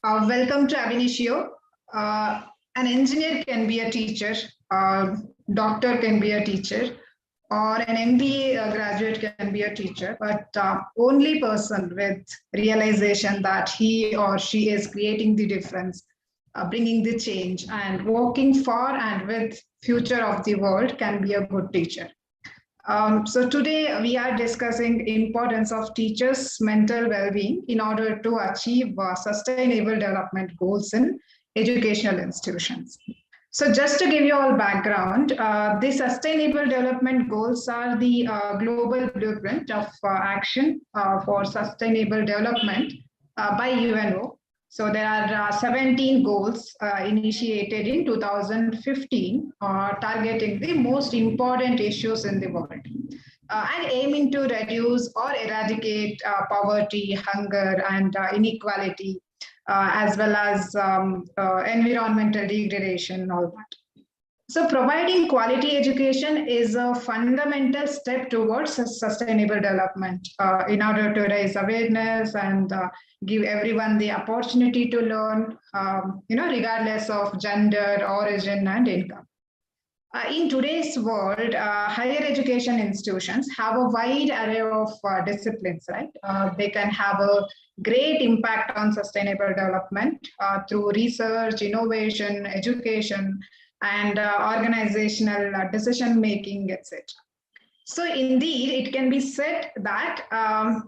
Welcome to Ab Initio. An engineer can be a teacher, doctor can be a teacher, or an MBA graduate can be a teacher, but only person with realization that he or she is creating the difference, bringing the change, and working for and with future of the world can be a good teacher. So today we are discussing importance of teachers' mental well-being in order to achieve sustainable development goals in educational institutions. So just to give you all background, the sustainable development goals are the global blueprint of action for sustainable development by UNO. So there are 17 goals initiated in 2015, targeting the most important issues in the world and aiming to reduce or eradicate poverty, hunger, and inequality, as well as environmental degradation, all that. So providing quality education is a fundamental step towards sustainable development in order to raise awareness and give everyone the opportunity to learn, regardless of gender, origin, and income. In today's world, higher education institutions have a wide array of disciplines, right? They can have a great impact on sustainable development through research, innovation, education, and organizational decision-making, etc. So indeed, it can be said that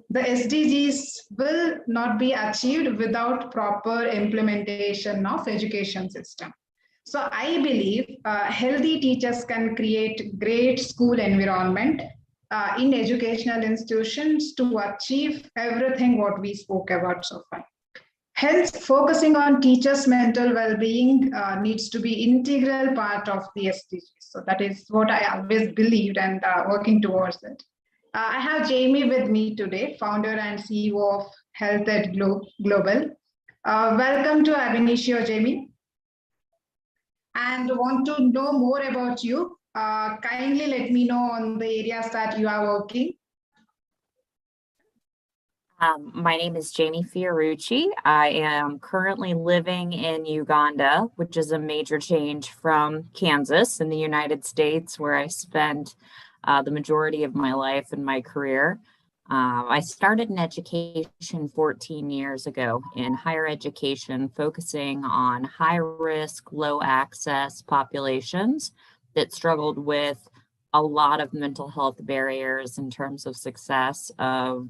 the SDGs will not be achieved without proper implementation of education system. So I believe healthy teachers can create great school environment in educational institutions to achieve everything what we spoke about so far. Hence, focusing on teachers' mental well-being needs to be integral part of the SDGs. So that is what I always believed and working towards it. I have Jamie with me today, founder and CEO of Health at Global. Welcome to Ab Initio, Jamie. And want to know more about you. Kindly let me know on the areas that you are working. My name is Jamie Fiorucci. I am currently living in Uganda, which is a major change from Kansas in the United States, where I spent the majority of my life and my career. I started in education 14 years ago in higher education, focusing on high-risk, low-access populations that struggled with a lot of mental health barriers in terms of success of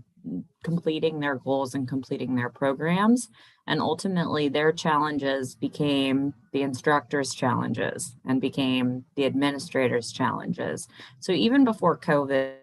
completing their goals and completing their programs. And ultimately, their challenges became the instructors' challenges and became the administrators' challenges. So even before COVID,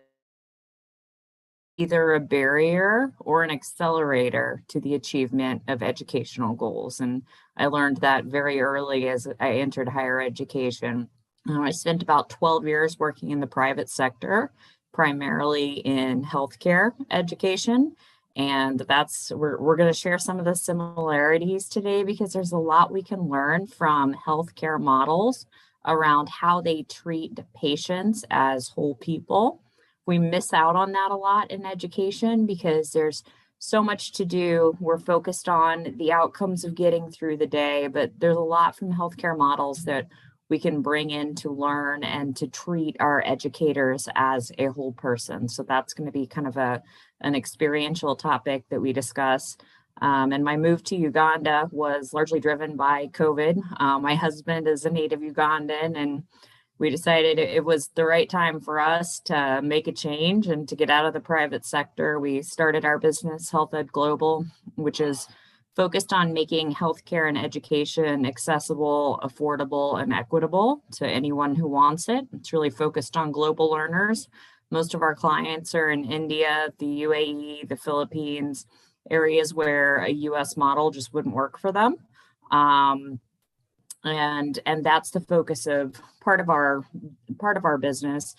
either a barrier or an accelerator to the achievement of educational goals. And I learned that very early as I entered higher education. I spent about 12 years working in the private sector, primarily in healthcare education. And we're going to share some of the similarities today because there's a lot we can learn from healthcare models around how they treat patients as whole people. We miss out on that a lot in education because there's so much to do. We're focused on the outcomes of getting through the day, but there's a lot from healthcare models that we can bring in to learn and to treat our educators as a whole person. So that's going to be kind of an experiential topic that we discuss. And my move to Uganda was largely driven by COVID. My husband is a native Ugandan, and we decided it was the right time for us to make a change and to get out of the private sector. We started our business, Health at Global, which is focused on making healthcare and education accessible, affordable, and equitable to anyone who wants it. It's really focused on global learners. Most of our clients are in India, the UAE, the Philippines, areas where a US model just wouldn't work for them. And that's the focus of part of our business.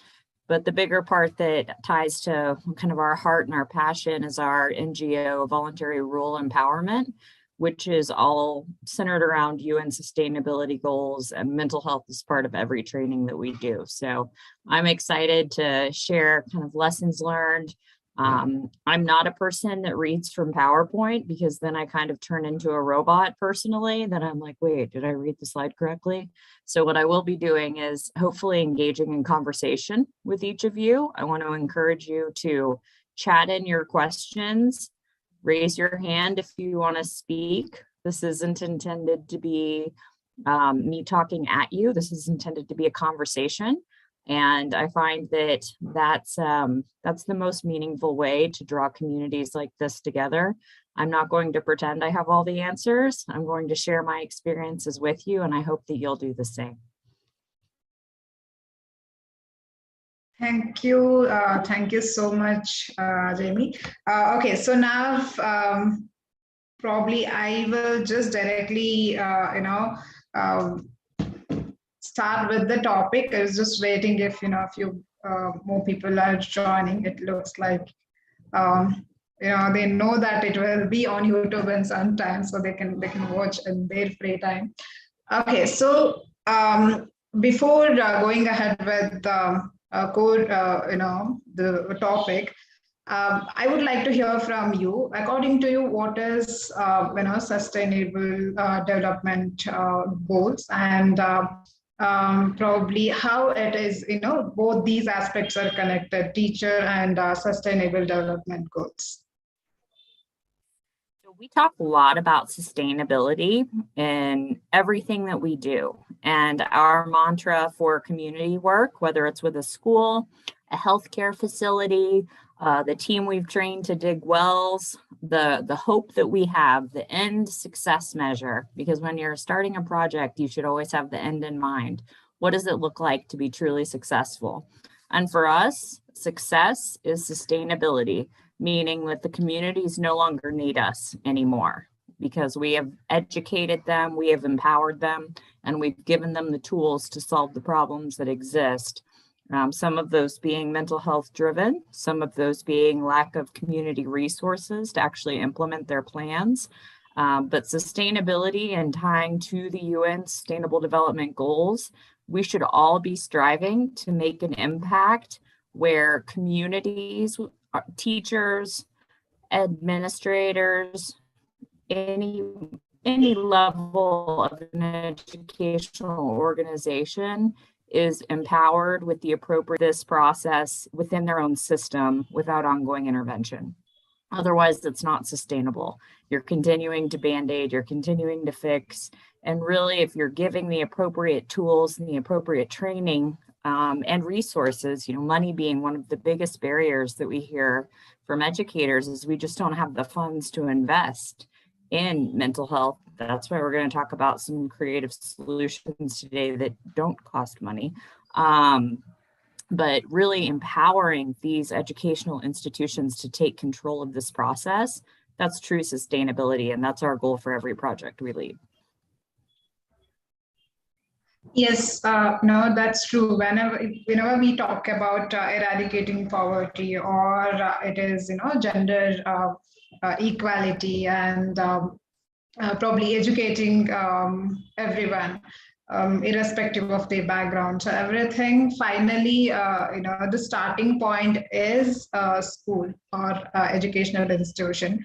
But the bigger part that ties to kind of our heart and our passion is our NGO, Voluntary Rural Empowerment, which is all centered around UN sustainability goals, and mental health is part of every training that we do. So I'm excited to share kind of lessons learned, I'm not a person that reads from PowerPoint because then I kind of turn into a robot personally. Then I'm like, wait, did I read the slide correctly? So what I will be doing is hopefully engaging in conversation with each of you. I want to encourage you to chat in your questions, raise your hand if you want to speak. This isn't intended to be me talking at you. This is intended to be a conversation. And I find that that's the most meaningful way to draw communities like this together. I'm not going to pretend I have all the answers. I'm going to share my experiences with you, and I hope that you'll do the same. Thank you. Thank you so much, Jamie. Okay, so now probably I will just directly, start with the topic. I was just waiting if a few more people are joining. It looks like they know that it will be on YouTube in some time, so they can watch in their free time. Okay, so before going ahead with the the topic, I would like to hear from you. According to you, what is sustainable development goals, and probably how it is, both these aspects are connected, teacher and sustainable development goals. So we talk a lot about sustainability in everything that we do. And our mantra for community work, whether it's with a school, a healthcare facility, the team we've trained to dig wells, the hope that we have, the end success measure, because when you're starting a project, you should always have the end in mind. What does it look like to be truly successful? And for us, success is sustainability, meaning that the communities no longer need us anymore because we have educated them, we have empowered them, and we've given them the tools to solve the problems that exist. Some of those being mental health driven, some of those being lack of community resources to actually implement their plans. But sustainability and tying to the UN Sustainable Development Goals, we should all be striving to make an impact where communities, teachers, administrators, any level of an educational organization is empowered with the appropriate this process within their own system without ongoing intervention. Otherwise, it's not sustainable. You're continuing to band-aid, you're continuing to fix. And really, if you're giving the appropriate tools and the appropriate training and resources, money being one of the biggest barriers that we hear from educators is we just don't have the funds to invest in mental health. That's why we're going to talk about some creative solutions today that don't cost money. But really empowering these educational institutions to take control of this process, that's true sustainability. And that's our goal for every project we lead. Yes, no, that's true. Whenever we talk about eradicating poverty, or it is, gender equality, and probably educating everyone, irrespective of their background. So everything finally, the starting point is school or educational institution.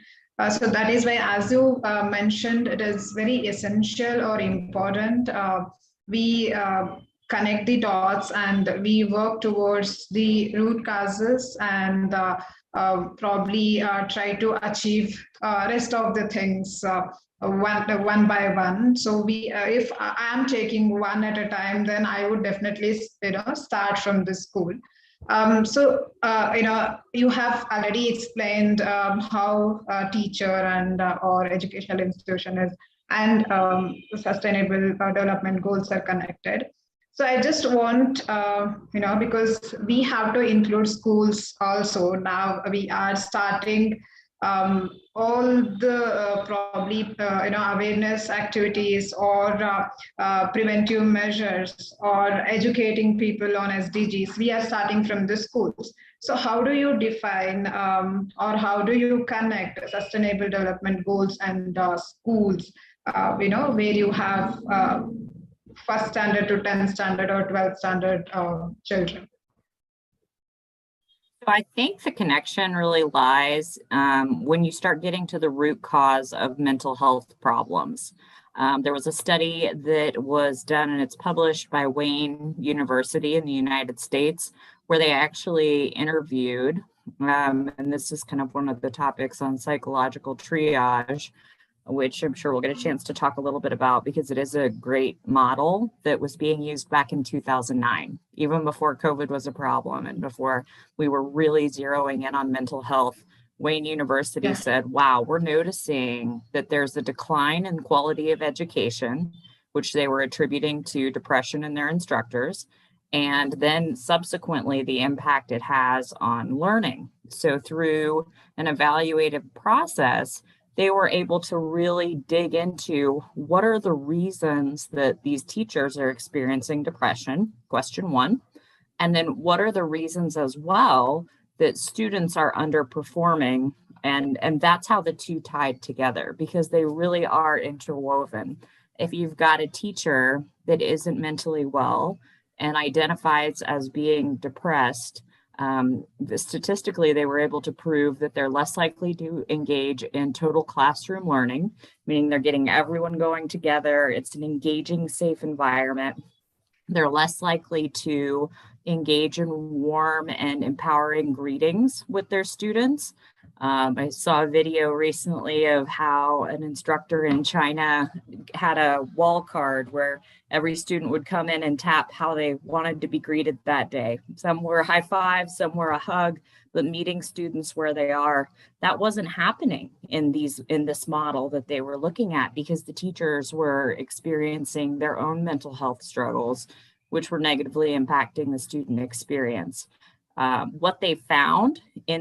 So that is why, as you mentioned, it is very essential or important. We connect the dots and we work towards the root causes and probably try to achieve rest of the things one by one. So if I am taking one at a time, then I would definitely start from the school. You have already explained how a teacher and or educational institution is and sustainable development goals are connected. So I just want, because we have to include schools also. Now we are starting all the probably awareness activities or preventive measures or educating people on SDGs. We are starting from the schools. So how do you define or how do you connect sustainable development goals and schools? Where you have first standard to 10th standard or 12th standard children. So I think the connection really lies when you start getting to the root cause of mental health problems. There was a study that was done and it's published by Wayne University in the United States, where they actually interviewed, and this is kind of one of the topics on psychological triage, which I'm sure we'll get a chance to talk a little bit about because it is a great model that was being used back in 2009, even before COVID was a problem and before we were really zeroing in on mental health. Wayne University said, wow, we're noticing that there's a decline in quality of education, which they were attributing to depression in their instructors, and then subsequently the impact it has on learning. So through an evaluative process, they were able to really dig into what are the reasons that these teachers are experiencing depression, question one, and then what are the reasons as well that students are underperforming, and that's how the two tied together, because they really are interwoven. If you've got a teacher that isn't mentally well and identifies as being depressed, statistically, they were able to prove that they're less likely to engage in total classroom learning, meaning they're getting everyone going together. It's an engaging, safe environment. They're less likely to engage in warm and empowering greetings with their students. I saw a video recently of how an instructor in China had a wall card where every student would come in and tap how they wanted to be greeted that day. Some were high five, some were a hug, but meeting students where they are. That wasn't happening in this model that they were looking at because the teachers were experiencing their own mental health struggles, which were negatively impacting the student experience. What they found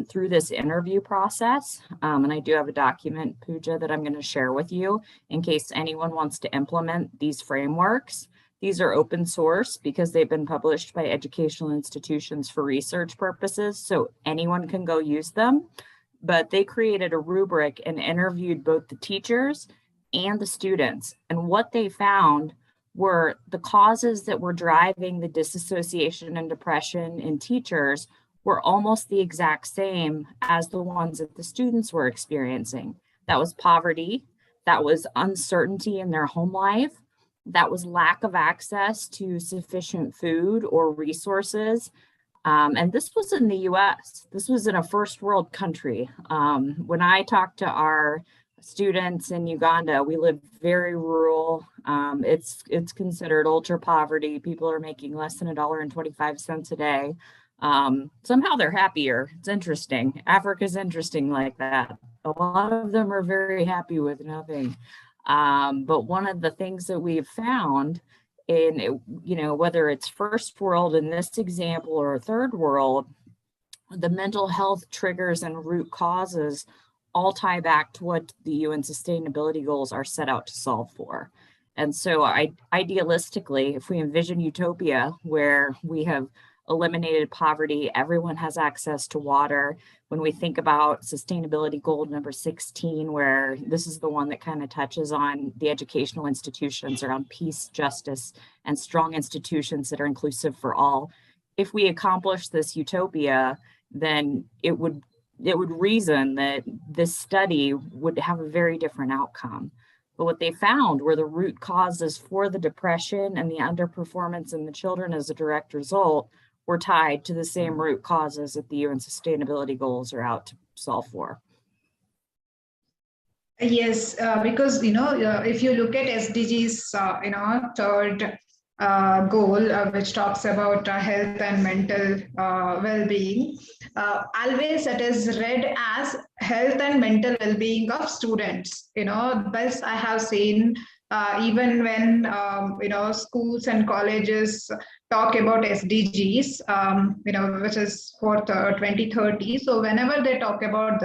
through this interview process, and I do have a document, Pooja, that I'm going to share with you in case anyone wants to implement these frameworks. These are open source because they've been published by educational institutions for research purposes, so anyone can go use them. But they created a rubric and interviewed both the teachers and the students. And what they found were the causes that were driving the disassociation and depression in teachers were almost the exact same as the ones that the students were experiencing. That was poverty, that was uncertainty in their home life, that was lack of access to sufficient food or resources. And this was in the US. This was in a first world country. When I talked to our students in Uganda, we live very rural. It's considered ultra poverty. People are making less than $1.25 a day. Somehow they're happier. It's interesting. Africa's interesting like that. A lot of them are very happy with nothing. But one of the things that we've found in, whether it's first world in this example or third world, the mental health triggers and root causes all tie back to what the UN sustainability goals are set out to solve for. And so idealistically, if we envision utopia where we have eliminated poverty, everyone has access to water. When we think about sustainability goal number 16, where this is the one that kind of touches on the educational institutions around peace, justice, and strong institutions that are inclusive for all. If we accomplish this utopia, then it would reason that this study would have a very different outcome. But what they found were the root causes for the depression and the underperformance in the children as a direct result were tied to the same root causes that the UN sustainability goals are out to solve for. Yes, because, if you look at SDGs, third goal, which talks about health and mental well-being, always it is read as health and mental well-being of students. This I have seen even when schools and colleges talk about SDGs, which is for 2030. So whenever they talk about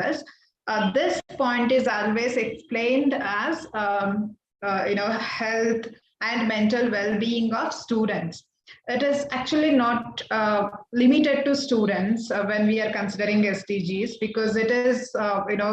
this point is always explained as health and mental well-being of students. It is actually not limited to students when we are considering SDGs, because it is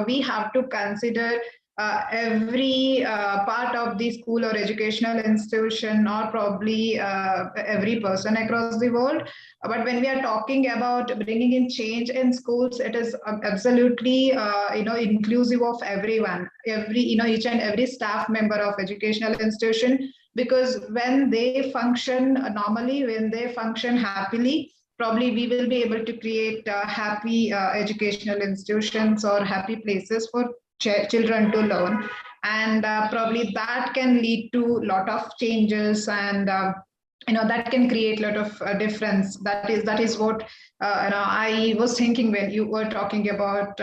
we have to consider every part of the school or educational institution, or probably every person across the world. But when we are talking about bringing in change in schools, it is absolutely inclusive of everyone, each and every staff member of educational institution. Because when they function normally, when they function happily, probably we will be able to create happy educational institutions or happy places for children to learn. And probably that can lead to a lot of changes, and that can create a lot of difference. That is what I was thinking when you were talking about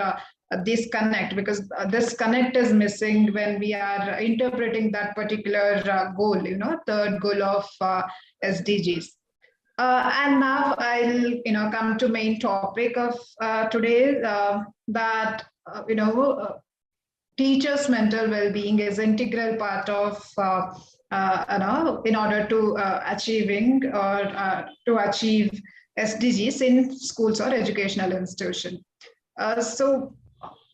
this connect, because this connect is missing when we are interpreting that particular goal, third goal of SDGs. And now I'll come to main topic of today, that teachers' mental well-being is integral part of in order to achieving or to achieve SDGs in schools or educational institution. So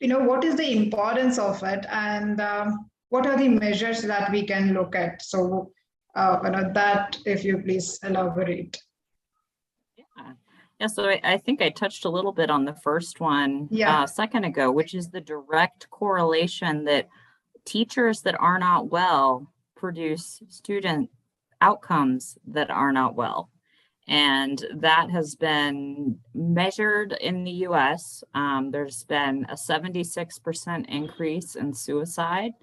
what is the importance of it, and what are the measures that we can look at? So that, if you please elaborate. Yeah, so I think I touched a little bit on the first one a second ago, which is the direct correlation that teachers that are not well produce student outcomes that are not well. And that has been measured in the US. There's been a 76% increase in suicide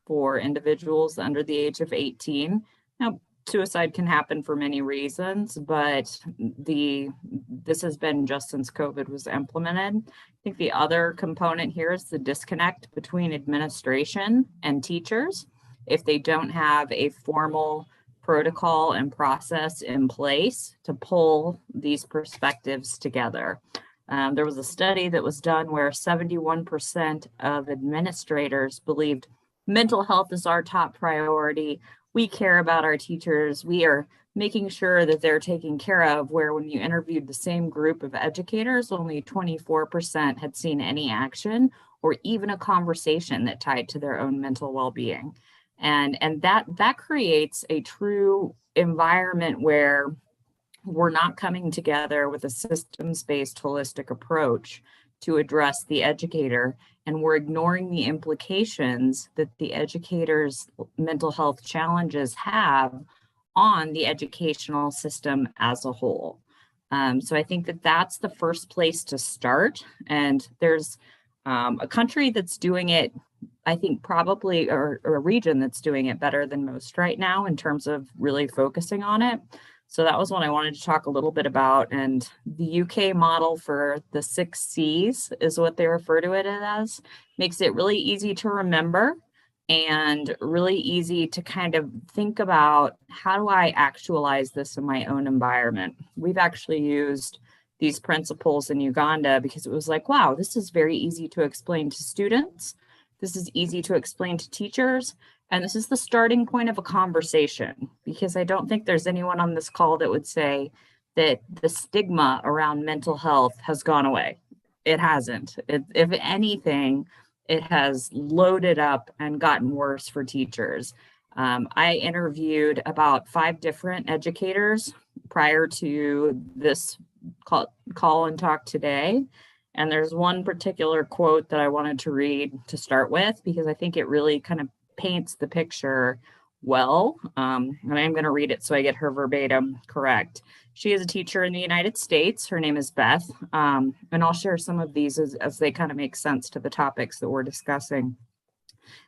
for individuals under the age of 18. Now, suicide can happen for many reasons, but this has been just since COVID was implemented. I think the other component here is the disconnect between administration and teachers. If they don't have a formal protocol and process in place to pull these perspectives together. There was a study that was done where 71% of administrators believed mental health is our top priority. We care about our teachers. We are making sure that they're taken care of, where when you interviewed the same group of educators, only 24% had seen any action or even a conversation that tied to their own mental well-being. And that creates a true environment where we're not coming together with a systems-based holistic approach to address the educator, and we're ignoring the implications that the educator's mental health challenges have on the educational system as a whole. So I think that that's the first place to start. And there's a country that's doing it, I think probably, or a region that's doing it better than most right now in terms of really focusing on it. So that was what I wanted to talk a little bit about. And the UK model for the 6 C's is what they refer to it as. Makes it really easy to remember and really easy to kind of think about, how do I actualize this in my own environment? We've actually used these principles in Uganda because it was like, wow, this is very easy to explain to students. This is easy to explain to teachers. And this is the starting point of a conversation, because I don't think there's anyone on this call that would say that the stigma around mental health has gone away. It hasn't. If anything, it has loaded up and gotten worse for teachers. I interviewed about 5 different educators prior to this call and talk today. And there's one particular quote that I wanted to read to start with, because I think it really kind of paints the picture well. And I am going to read it so I get her verbatim correct. She is a teacher in the United States. Her name is Beth. And I'll share some of these as they kind of make sense to the topics that we're discussing.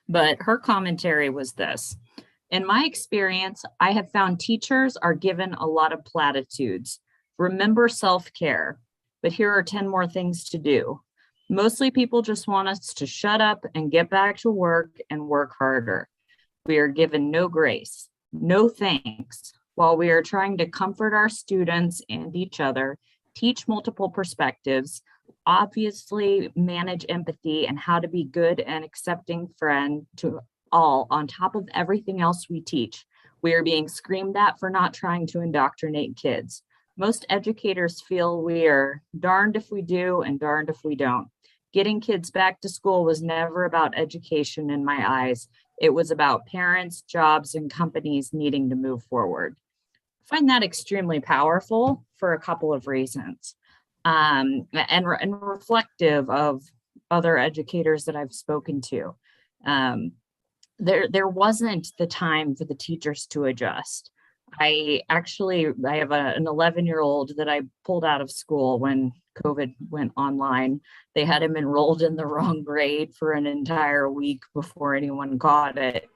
But her commentary was this: in my experience, I have found teachers are given a lot of platitudes. Remember self-care, but here are 10 more things to do. Mostly people just want us to shut up and get back to work and work harder. We are given no grace, no thanks, while we are trying to comfort our students and each other, teach multiple perspectives, obviously manage empathy and how to be good and accepting friend to all on top of everything else we teach. We are being screamed at for not trying to indoctrinate kids. Most educators feel we are darned if we do and darned if we don't. Getting kids back to school was never about education in my eyes. It was about parents, jobs, and companies needing to move forward. I find that extremely powerful for a couple of reasons, and reflective of other educators that I've spoken to. There wasn't the time for the teachers to adjust. I have an 11-year-old that I pulled out of school when COVID went online. They had him enrolled in the wrong grade for an entire week before anyone got it.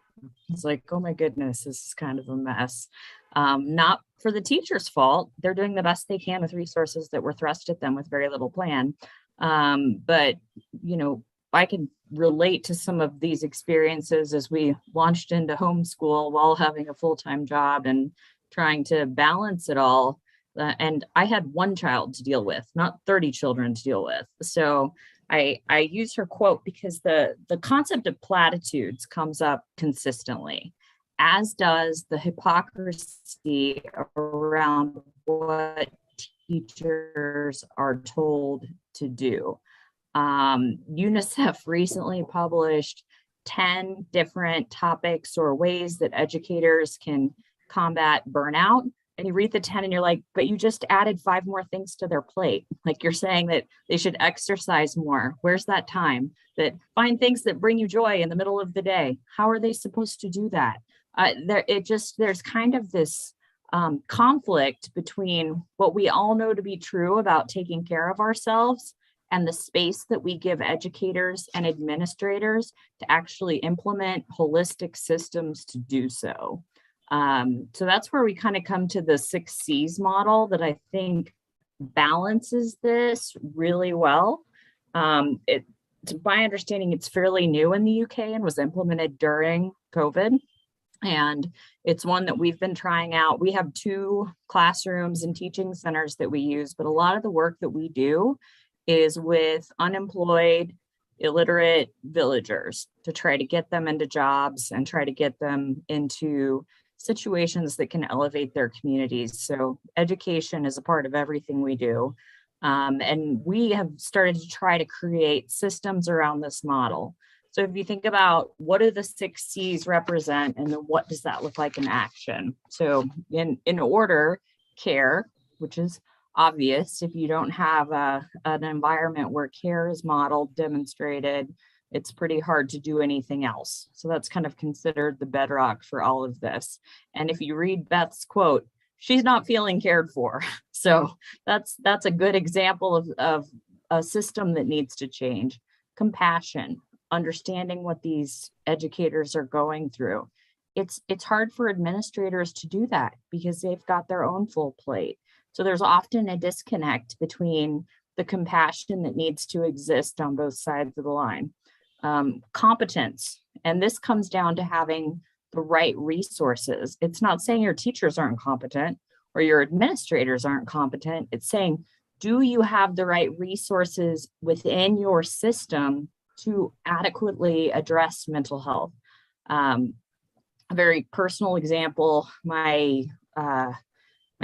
It's like, oh my goodness, this is kind of a mess. Not for the teacher's fault. They're doing the best they can with resources that were thrust at them with very little plan. But, I can relate to some of these experiences as we launched into homeschool while having a full-time job and trying to balance it all. And I had one child to deal with, not 30 children to deal with. So I use her quote because the concept of platitudes comes up consistently, as does the hypocrisy around what teachers are told to do. UNICEF recently published 10 different topics or ways that educators can combat burnout. And you read the 10 and you're like, but you just added 5 more things to their plate. Like, you're saying that they should exercise more. Where's that time? That find things that bring you joy in the middle of the day. How are they supposed to do that? There's kind of this conflict between what we all know to be true about taking care of ourselves and the space that we give educators and administrators to actually implement holistic systems to do so. So that's where we kind of come to the 6 C's model that I think balances this really well. To my understanding, it's fairly new in the UK and was implemented during COVID. And it's one that we've been trying out. We have 2 classrooms and teaching centers that we use, but a lot of the work that we do is with unemployed, illiterate villagers to try to get them into jobs and try to get them into situations that can elevate their communities. So education is a part of everything we do. And we have started to try to create systems around this model. So if you think about what do the 6 C's represent, and then what does that look like in action? So in order, care, which is obvious. If you don't have an environment where care is modeled, demonstrated, it's pretty hard to do anything else. So that's kind of considered the bedrock for all of this. And if you read Beth's quote, she's not feeling cared for. So that's a good example of a system that needs to change. Compassion, understanding what these educators are going through. It's hard for administrators to do that because they've got their own full plate. So there's often a disconnect between the compassion that needs to exist on both sides of the line. Competence, and this comes down to having the right resources. It's not saying your teachers aren't competent or your administrators aren't competent. It's saying, do you have the right resources within your system to adequately address mental health? A very personal example, my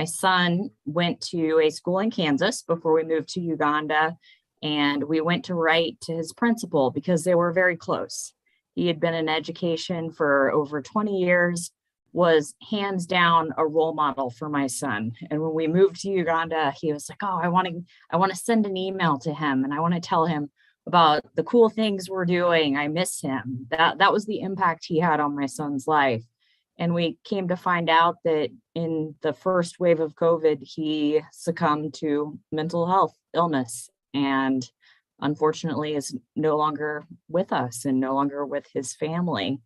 son went to a school in Kansas before we moved to Uganda, and we went to write to his principal because they were very close. He had been in education for over 20 years, was hands down a role model for my son. And when we moved to Uganda, he was like, oh, I want to send an email to him, and I want to tell him about the cool things we're doing. I miss him. That was the impact he had on my son's life. And we came to find out that in the first wave of COVID, he succumbed to mental health illness and unfortunately is no longer with us and no longer with his family.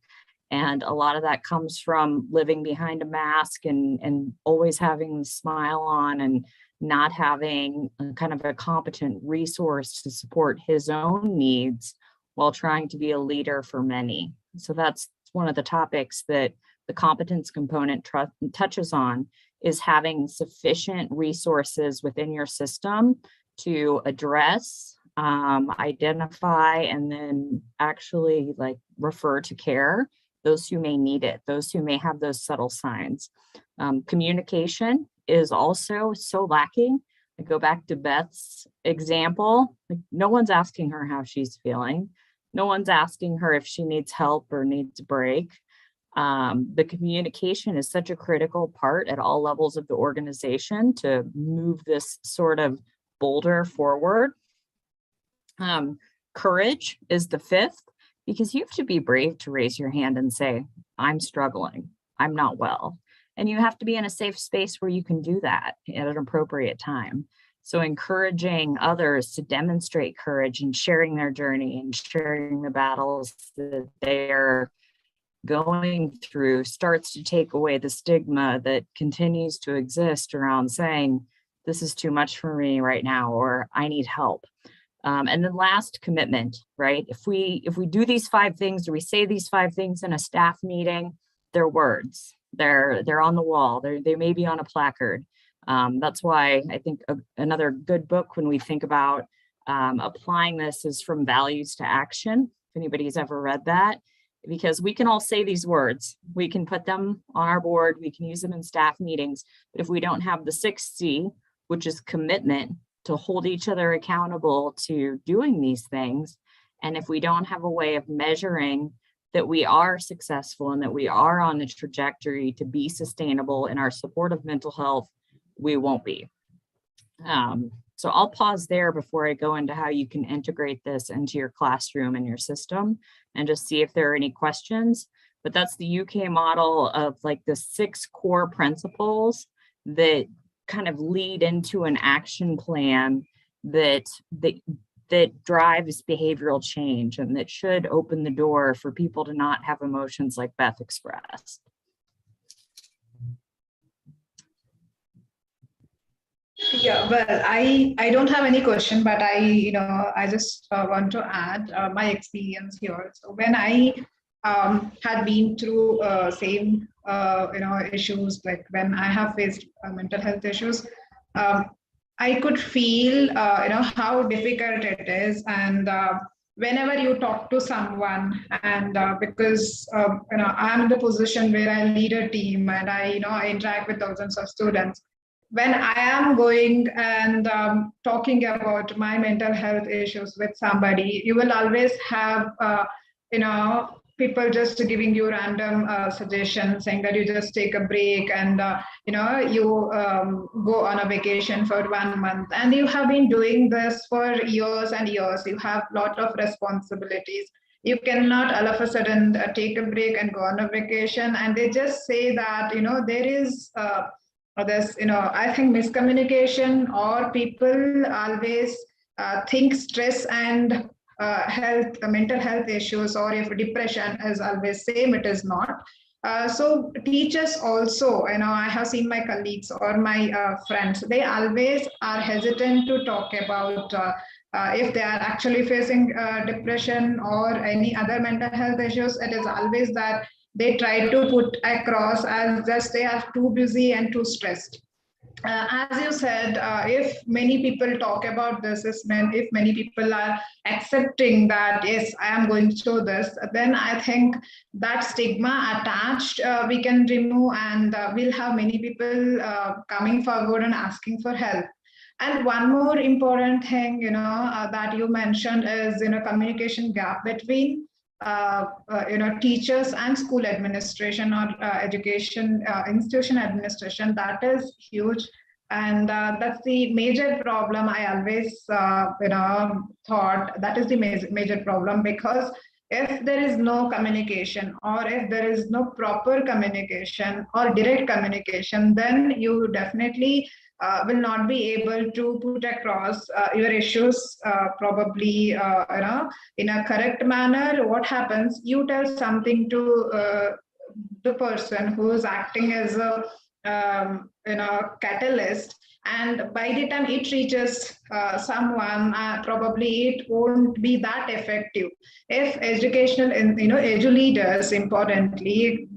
And a lot of that comes from living behind a mask and always having a smile on and not having a kind of a competent resource to support his own needs while trying to be a leader for many. So that's one of the topics that the competence component touches on, is having sufficient resources within your system to address, identify, and then actually refer to care those who may need it, those who may have those subtle signs. Communication is also so lacking. I go back to Beth's example. Like, no one's asking her how she's feeling. No one's asking her if she needs help or needs a break. The communication is such a critical part at all levels of the organization to move this sort of boulder forward. Courage is the fifth, because you have to be brave to raise your hand and say, I'm struggling, I'm not well. And you have to be in a safe space where you can do that at an appropriate time. So encouraging others to demonstrate courage and sharing their journey and sharing the battles that they're going through starts to take away the stigma that continues to exist around saying, this is too much for me right now, or I need help. And then last, commitment, right? If we do these 5 things, or we say these 5 things in a staff meeting, they're words. They're on the wall. They may be on a placard. That's why I think another good book when we think about applying this is From Values to Action. If anybody's ever read that, because we can all say these words, we can put them on our board, we can use them in staff meetings, but if we don't have the 6th C, which is commitment, to hold each other accountable to doing these things, and if we don't have a way of measuring that we are successful and that we are on the trajectory to be sustainable in our support of mental health, we won't be. So I'll pause there before I go into how you can integrate this into your classroom and your system, and just see if there are any questions. But that's the UK model of like the 6 core principles that kind of lead into an action plan that drives behavioral change, and that should open the door for people to not have emotions like Beth expressed. Yeah, well, I don't have any question, but I just want to add my experience here. So when I had been through same issues, like when I have faced mental health issues, I could feel how difficult it is, and whenever you talk to someone, and because I'm in the position where I lead a team, and I interact with thousands of students. When I am going and talking about my mental health issues with somebody, you will always have people just giving you random suggestions, saying that you just take a break and you go on a vacation for 1 month, and you have been doing this for years and years. You have a lot of responsibilities. You cannot all of a sudden take a break and go on a vacation. And they just say that there is this I think miscommunication, or people always think stress and mental health issues, or if depression is always same, it is not. So teachers also, I have seen my colleagues or my friends, they always are hesitant to talk about if they are actually facing depression or any other mental health issues. It is always that they try to put across as just they are too busy and too stressed. As you said, if many people talk about this, if many people are accepting that, yes, I am going through this, then I think that stigma attached we can remove, and we'll have many people coming forward and asking for help. And one more important thing, that you mentioned is, communication gap between teachers and school administration, or education institution administration. That is huge, and that's the major problem. I always thought that is the major problem, because if there is no communication, or if there is no proper communication or direct communication, then you definitely will not be able to put across your issues probably in a correct manner. What happens, you tell something to the person who is acting as a catalyst, and by the time it reaches someone, probably it won't be that effective. If educational edu leaders importantly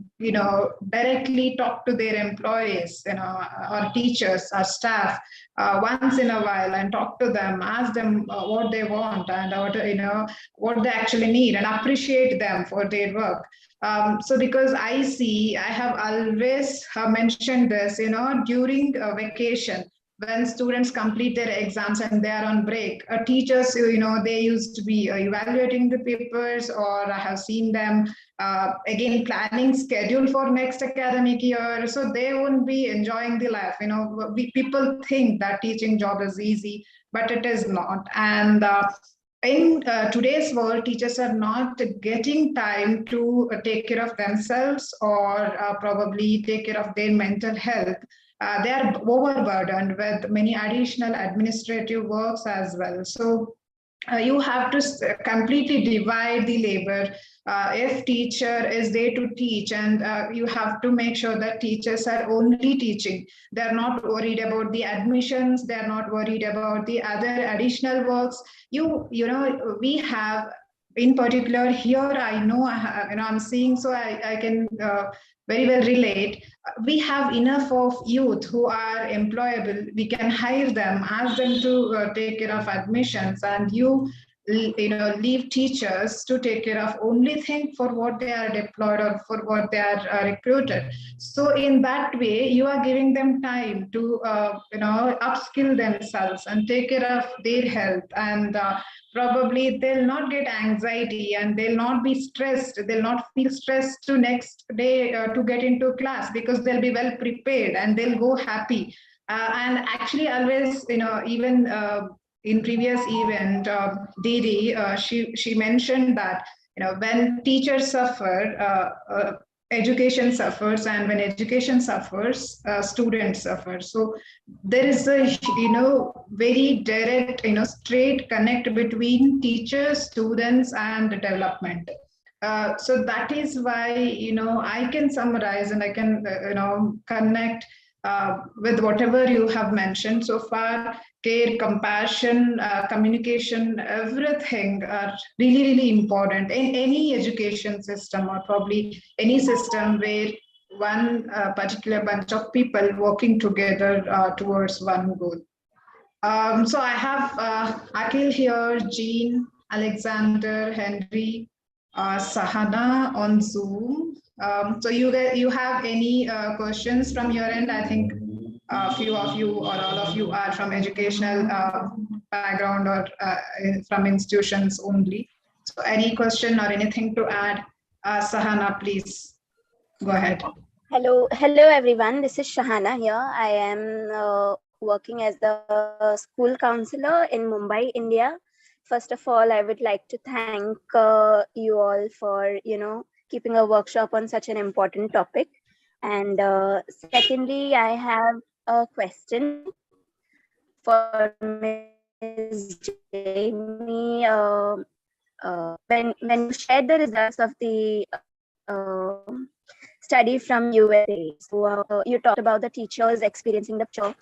directly talk to their employees, or teachers or staff once in a while, and talk to them, ask them what they want, and what they actually need, and appreciate them for their work. So because I have always mentioned this, during a vacation, when students complete their exams and they are on break, teachers, they used to be evaluating the papers, or I have seen them again planning schedule for next academic year. So they won't be enjoying the life. People think that teaching job is easy, but it is not. And in today's world, teachers are not getting time to take care of themselves, or probably take care of their mental health. They are overburdened with many additional administrative works as well. So you have to completely divide the labor. If teacher is there to teach, and you have to make sure that teachers are only teaching. They're not worried about the admissions. They're not worried about the other additional works. We have, in particular here, I know, I'm seeing, so I can very well relate. We have enough of youth who are employable. We can hire them, ask them to take care of admissions, and leave teachers to take care of only thing for what they are deployed or for what they are recruited. So in that way, you are giving them time to upskill themselves and take care of their health, and probably they'll not get anxiety, and they'll not be stressed. They'll not feel stressed to next day to get into class, because they'll be well prepared and they'll go happy. And actually, always, even in previous event, Didi, she mentioned that when teachers suffer, education suffers, and when education suffers, students suffer. So there is a very direct straight connect between teachers, students, and development. So that is why I can summarize, and I can connect with whatever you have mentioned so far. Care, compassion, communication, everything are really, really important in any education system, or probably any system where one particular bunch of people working together towards one goal. So I have Akhil here, Jean, Alexander, Henry, Sahana on Zoom. So you have any questions from your end? I think a few of you or all of you are from educational background, or from institutions only. So any question or anything to add? Sahana, please go ahead. Hello everyone. This is Shahana here. I am working as the school counselor in Mumbai, India. First of all, I would like to thank you all for keeping a workshop on such an important topic. And secondly, I have a question for Ms. Jamie. When you shared the results of the study from USA, so you talked about the teachers experiencing the pressure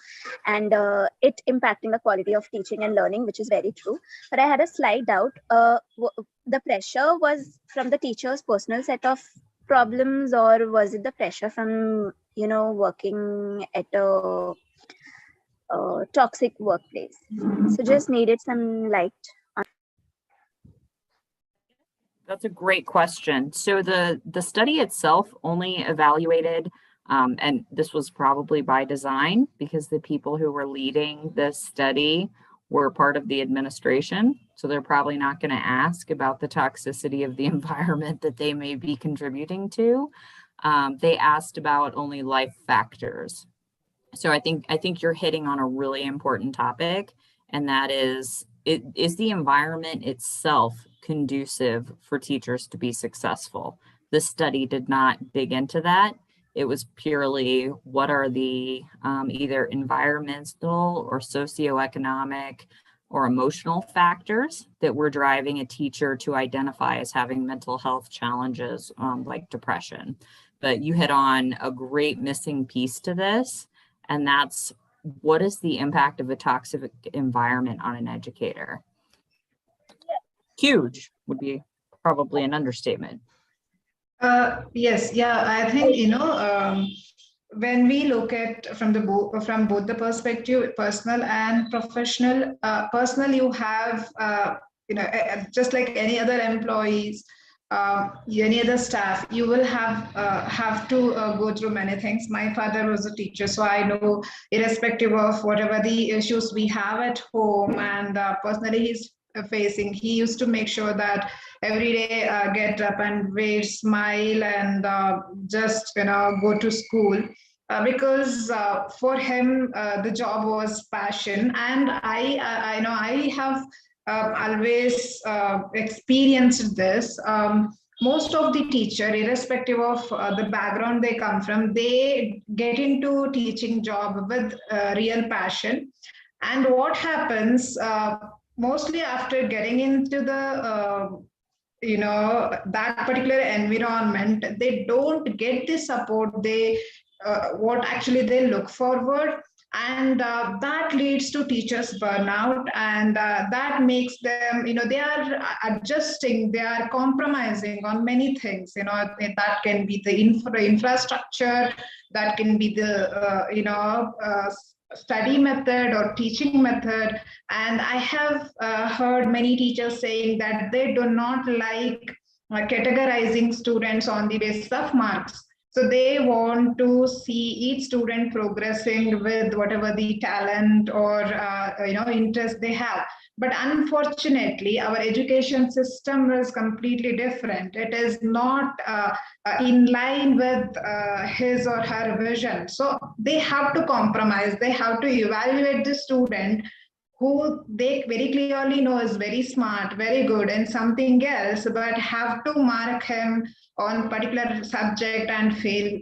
and it impacting the quality of teaching and learning, which is very true. But I had a slight doubt. The pressure was from the teacher's personal set of problems, or was it the pressure from working at a toxic workplace? So just needed some light on. That's a great question. So the study itself only evaluated, and this was probably by design, because the people who were leading this study were part of the administration. So they're probably not going to ask about the toxicity of the environment that they may be contributing to. They asked about only life factors. So I think you're hitting on a really important topic, and that is the environment itself conducive for teachers to be successful? This study did not dig into that. It was purely what are the either environmental or socioeconomic or emotional factors that were driving a teacher to identify as having mental health challenges like depression. But you hit on a great missing piece to this, and that's what is the impact of a toxic environment on an educator? Huge would be probably an understatement. Yes, yeah, I think, when we look at from both the perspective, personal and professional, personal, you have, just like any other employees, any other staff, you will have to go through many things. My father was a teacher, so I know, irrespective of whatever the issues we have at home and personally he's facing, he used to make sure that every day get up and wave, smile, and just go to school. Because for him the job was passion, and I know I have always experienced this. Most of the teacher, irrespective of the background they come from, they get into teaching job with real passion. And what happens mostly after getting into the that particular environment, they don't get the support they what actually they look forward, and that leads to teachers burnout, and that makes them, they are adjusting, they are compromising on many things. That can be the infrastructure, that can be the study method or teaching method. And I have heard many teachers saying that they do not like categorizing students on the basis of marks. So they want to see each student progressing with whatever the talent or interest they have. But unfortunately, our education system is completely different. It is not in line with his or her vision. So they have to compromise. They have to evaluate the student who they very clearly know is very smart, very good in something else, but have to mark him on particular subject and fail,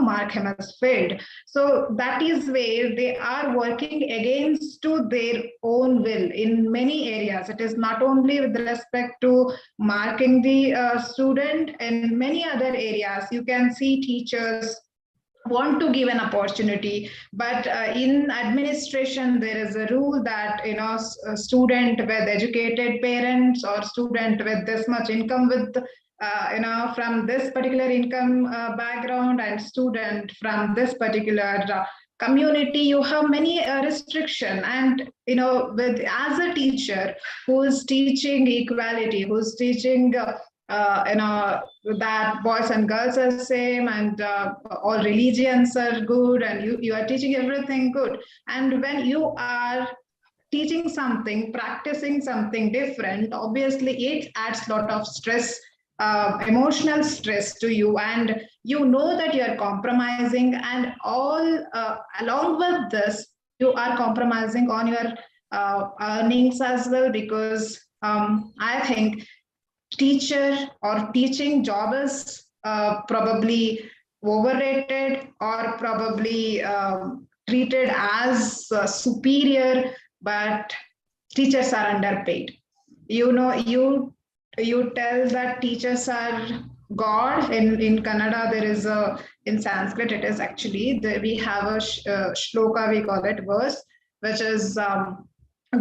mark him as failed. So that is where they are working against to their own will in many areas. It is not only with respect to marking the student, in many other areas, you can see teachers want to give an opportunity, but in administration there is a rule that a student with educated parents or student with this much income with from this particular income background and student from this particular community, you have many restriction. And with as a teacher who is teaching equality, who's teaching that boys and girls are same, and all religions are good, and you are teaching everything good. And when you are teaching something, practicing something different, obviously it adds a lot of stress, emotional stress to you, and you know that you are compromising, and all along with this, you are compromising on your earnings as well, because I think teacher or teaching job is probably overrated or probably treated as superior, but teachers are underpaid. You tell that teachers are God. In Kannada, there is in Sanskrit, it is actually, we have a shloka, we call it verse, which is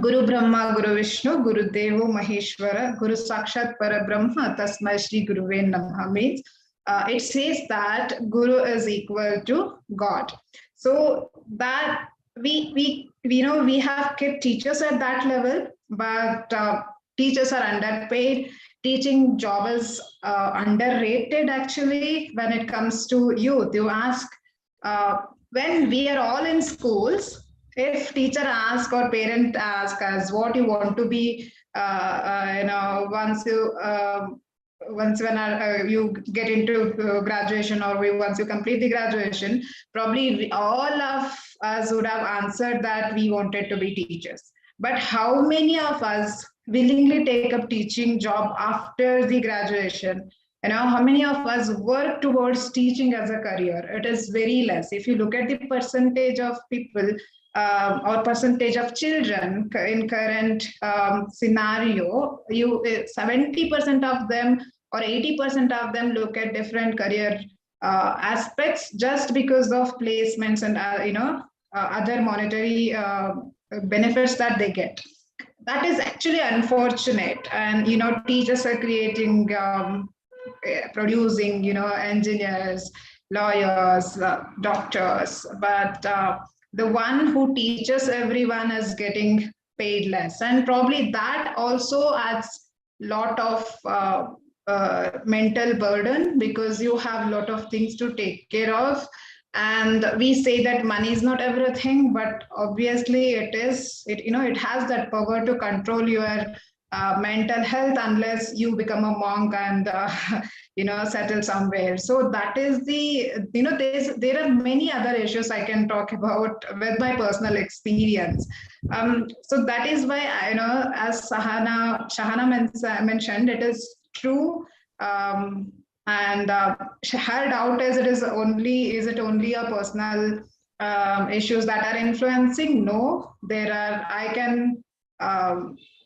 Guru Brahma, Guru Vishnu, Guru Devo Maheshwara, Guru Sakshat Parabrahma, Tasmai Shri Guruve Namaha, means it says that Guru is equal to God. So that we have kept teachers at that level, but teachers are underpaid. Teaching job is underrated actually when it comes to youth. You ask, when we are all in schools, if teacher ask or parent ask us what you want to be, once when you get into graduation, or once you complete the graduation, probably all of us would have answered that we wanted to be teachers. But how many of us willingly take up teaching job after the graduation? How many of us work towards teaching as a career? It is very less. If you look at the percentage of people or percentage of children in current scenario, 70% of them or 80% of them look at different career aspects just because of placements and other monetary benefits that they get. That is actually unfortunate. And teachers are creating producing engineers, lawyers, doctors, but the one who teaches everyone is getting paid less. And probably that also adds lot of mental burden because you have a lot of things to take care of. And we say that money is not everything, but obviously it is. It has that power to control your mental health unless you become a monk and settle somewhere. So that is there are many other issues I can talk about with my personal experience. So that is why as Shahana mentioned, it is true. And her doubt is, is it only a personal issues that are influencing? No, I can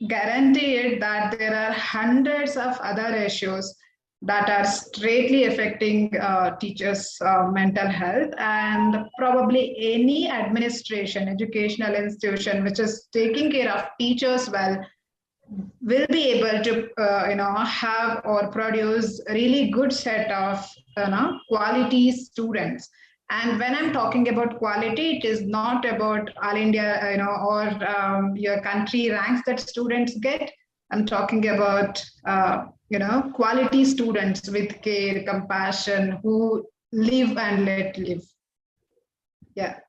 guarantee it that there are hundreds of other issues that are straightly affecting teachers' mental health, and probably any educational institution which is taking care of teachers well will be able to have or produce a really good set of quality students. And when I'm talking about quality, it is not about all India or your country ranks that students get. I'm talking about quality students with care, compassion, who live and let live. Yeah.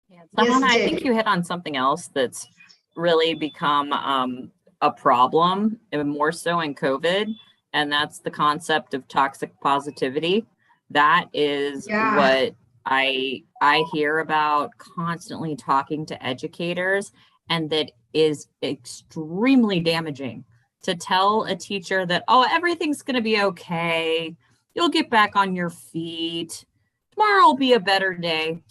Yeah, Yes, Sahana, I JB. think you hit on something else that's really become a problem, and more so in COVID, and that's the concept of toxic positivity. That is what I hear about constantly talking to educators, and that is extremely damaging. To tell a teacher that, oh, everything's going to be okay, you'll get back on your feet, tomorrow will be a better day.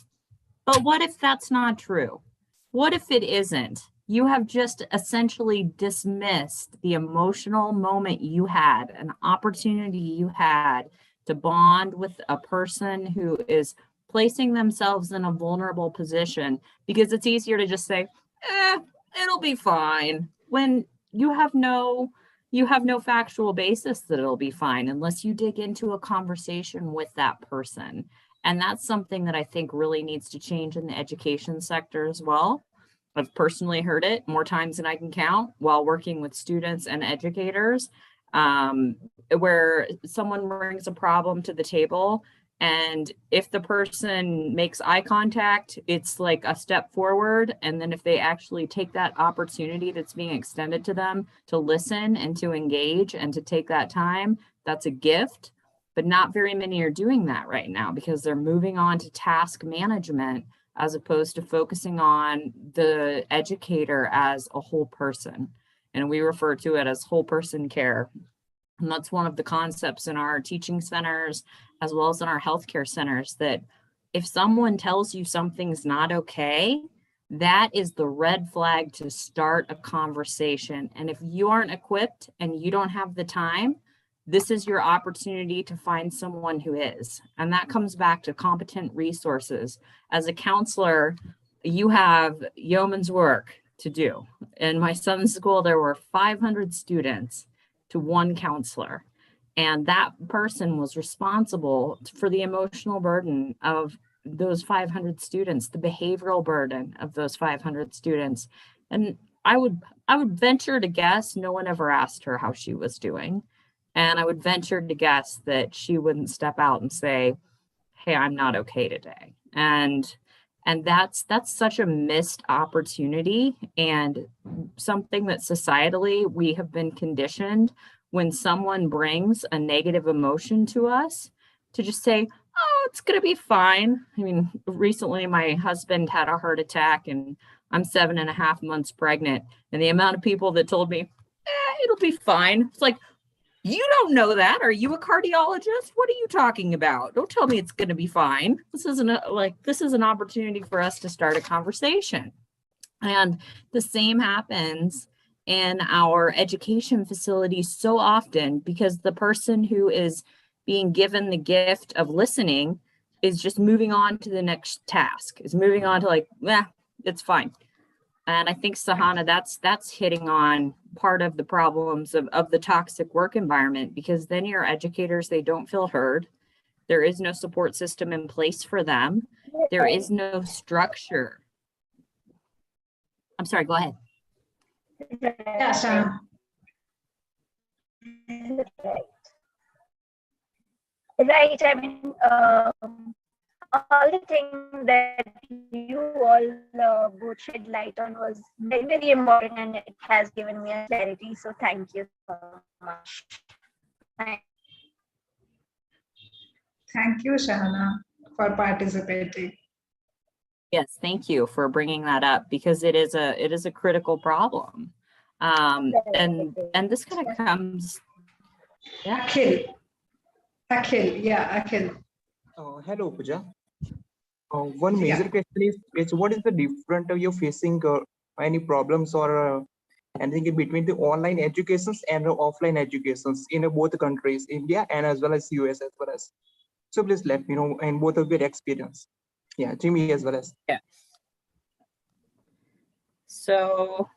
But what if that's not true? What if it isn't? You have just essentially dismissed the emotional moment you had, an opportunity you had to bond with a person who is placing themselves in a vulnerable position, because it's easier to just say, it'll be fine, when you have no factual basis that it'll be fine unless you dig into a conversation with that person. And that's something that I think really needs to change in the education sector as well. I've personally heard it more times than I can count while working with students and educators, where someone brings a problem to the table, and if the person makes eye contact, it's like a step forward. And then if they actually take that opportunity that's being extended to them to listen and to engage and to take that time, that's a gift. But not very many are doing that right now because they're moving on to task management as opposed to focusing on the educator as a whole person. And we refer to it as whole person care. And that's one of the concepts in our teaching centers, as well as in our healthcare centers, that if someone tells you something's not okay, that is the red flag to start a conversation. And if you aren't equipped and you don't have the time, this is your opportunity to find someone who is. And that comes back to competent resources. As a counselor, you have yeoman's work to do. In my son's school, there were 500 students to one counselor. And that person was responsible for the emotional burden of those 500 students, the behavioral burden of those 500 students. And I would venture to guess no one ever asked her how she was doing. And I would venture to guess that she wouldn't step out and say, hey, I'm not okay today. And that's such a missed opportunity, and something that societally we have been conditioned when someone brings a negative emotion to us to just say, oh, it's going to be fine. I mean, recently my husband had a heart attack and I'm 7.5 months pregnant. And the amount of people that told me, it'll be fine. It's like, you don't know that. Are you a cardiologist? What are you talking about? Don't tell me it's going to be fine. This is an opportunity for us to start a conversation. And the same happens in our education facilities so often, because the person who is being given the gift of listening is just moving on to the next task, is moving on to it's fine. And I think, Sahana, that's hitting on part of the problems of the toxic work environment, because then your educators, they don't feel heard. There is no support system in place for them. There is no structure. I'm sorry, go ahead. Yeah, Shana. Right. I mean, all the things that you all both shed light on was very, very important, and it has given me a clarity. So thank you so much. Thank you, Shahana, for participating. Yes, thank you for bringing that up because it is a critical problem. And this kind of comes. Yeah. Akhil, yeah, Akhil. Hello, Pooja. One major question is what is the difference you're facing any problems or anything in between the online educations and the offline educations in both countries, India and as well as US as well as. So please let me know in both of your experience. Yeah, Jimmy as well as. Yeah. So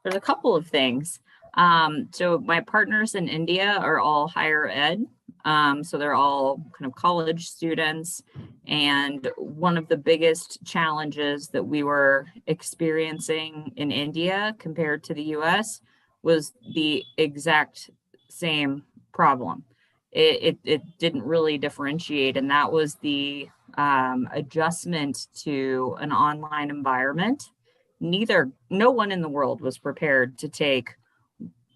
there's a couple of things. So my partners in India are all higher ed. So they're all kind of college students. And one of the biggest challenges that we were experiencing in India compared to the US was the exact same problem. It didn't really differentiate, and that was the adjustment to an online environment. No one in the world was prepared to take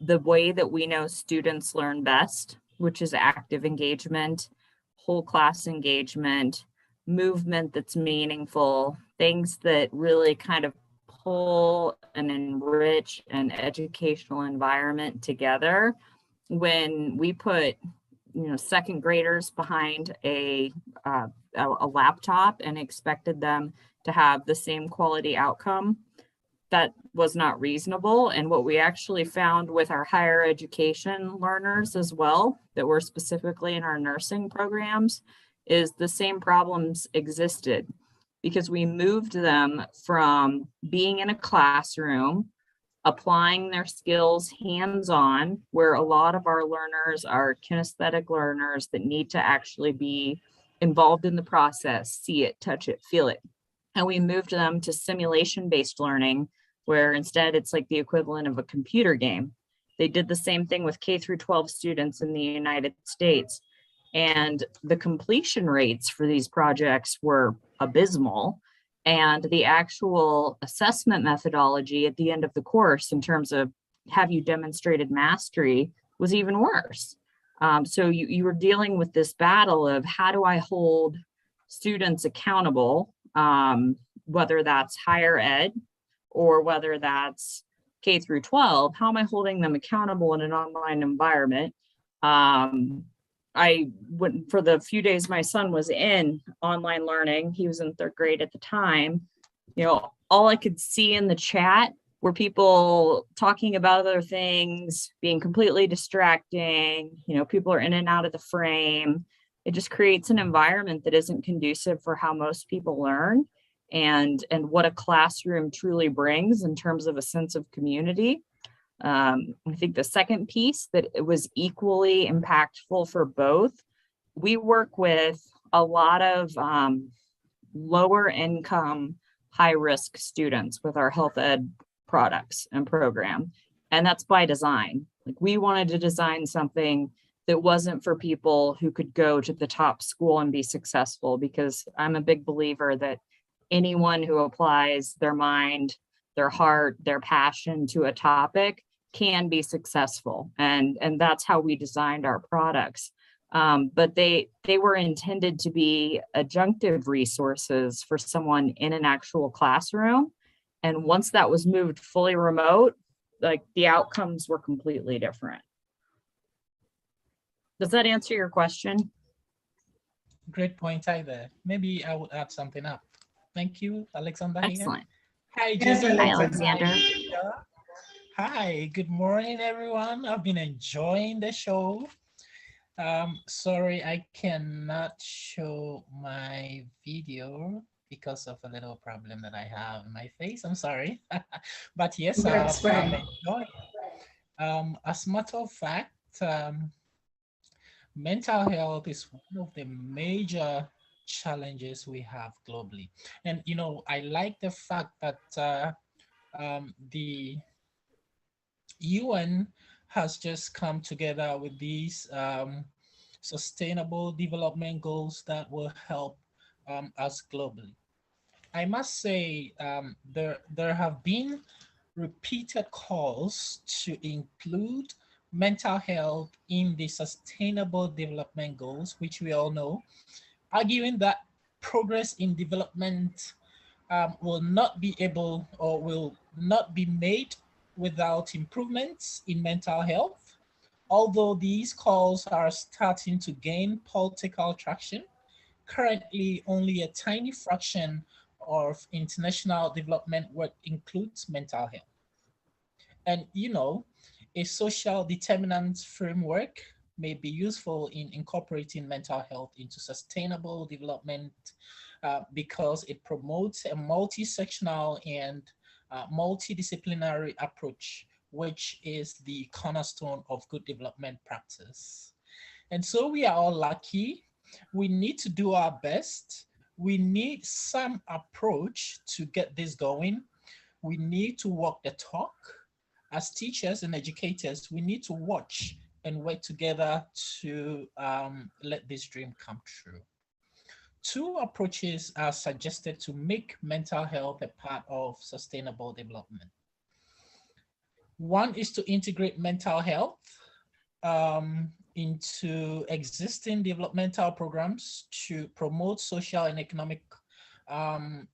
the way that we know students learn best, which is active engagement, whole class engagement, movement that's meaningful, things that really kind of pull and enrich an educational environment together. When we put second graders behind a laptop and expected them to have the same quality outcome, that was not reasonable. And what we actually found with our higher education learners as well, that were specifically in our nursing programs, is the same problems existed because we moved them from being in a classroom, applying their skills hands-on, where a lot of our learners are kinesthetic learners that need to actually be involved in the process, see it, touch it, feel it. And we moved them to simulation-based learning, where instead it's like the equivalent of a computer game. They did the same thing with K through 12 students in the United States. And the completion rates for these projects were abysmal. And the actual assessment methodology at the end of the course, in terms of have you demonstrated mastery, was even worse. So you were dealing with this battle of how do I hold students accountable, whether that's higher ed or whether that's K through 12, how am I holding them accountable in an online environment? I went for the few days my son was in online learning, he was in third grade at the time, all I could see in the chat were people talking about other things, being completely distracting, people are in and out of the frame. It just creates an environment that isn't conducive for how most people learn and what a classroom truly brings in terms of a sense of community. I think the second piece that it was equally impactful for both, we work with a lot of lower income, high risk students with our health ed products and program. And that's by design. Like, we wanted to design something that wasn't for people who could go to the top school and be successful, because I'm a big believer that anyone who applies their mind, their heart, their passion to a topic can be successful. And that's how we designed our products. But they were intended to be adjunctive resources for someone in an actual classroom. And once that was moved fully remote, like, the outcomes were completely different. Does that answer your question? Great point either. Maybe I would add something up. Thank you, Alexander. Excellent. Hi, Yes, Jimmy. Hi, Alexander. Hi, good morning, everyone. I've been enjoying the show. Sorry, I cannot show my video because of a little problem that I have in my face. I'm sorry. But yes, That's I'm fine. enjoying. As a matter of fact, mental health is one of the major challenges we have globally. And, I like the fact that the UN has just come together with these sustainable development goals that will help us globally. I must say there have been repeated calls to include mental health in the sustainable development goals, which we all know, arguing that progress in development will not be able or will not be made without improvements in mental health. Although these calls are starting to gain political traction, currently only a tiny fraction of international development work includes mental health. And a social determinant framework may be useful in incorporating mental health into sustainable development because it promotes a multi-sectional and multidisciplinary approach, which is the cornerstone of good development practice. And so we are all lucky. We need to do our best. We need some approach to get this going. We need to walk the talk. As teachers and educators, we need to watch and work together to let this dream come true. Two approaches are suggested to make mental health a part of sustainable development. One is to integrate mental health into existing developmental programs to promote social and economic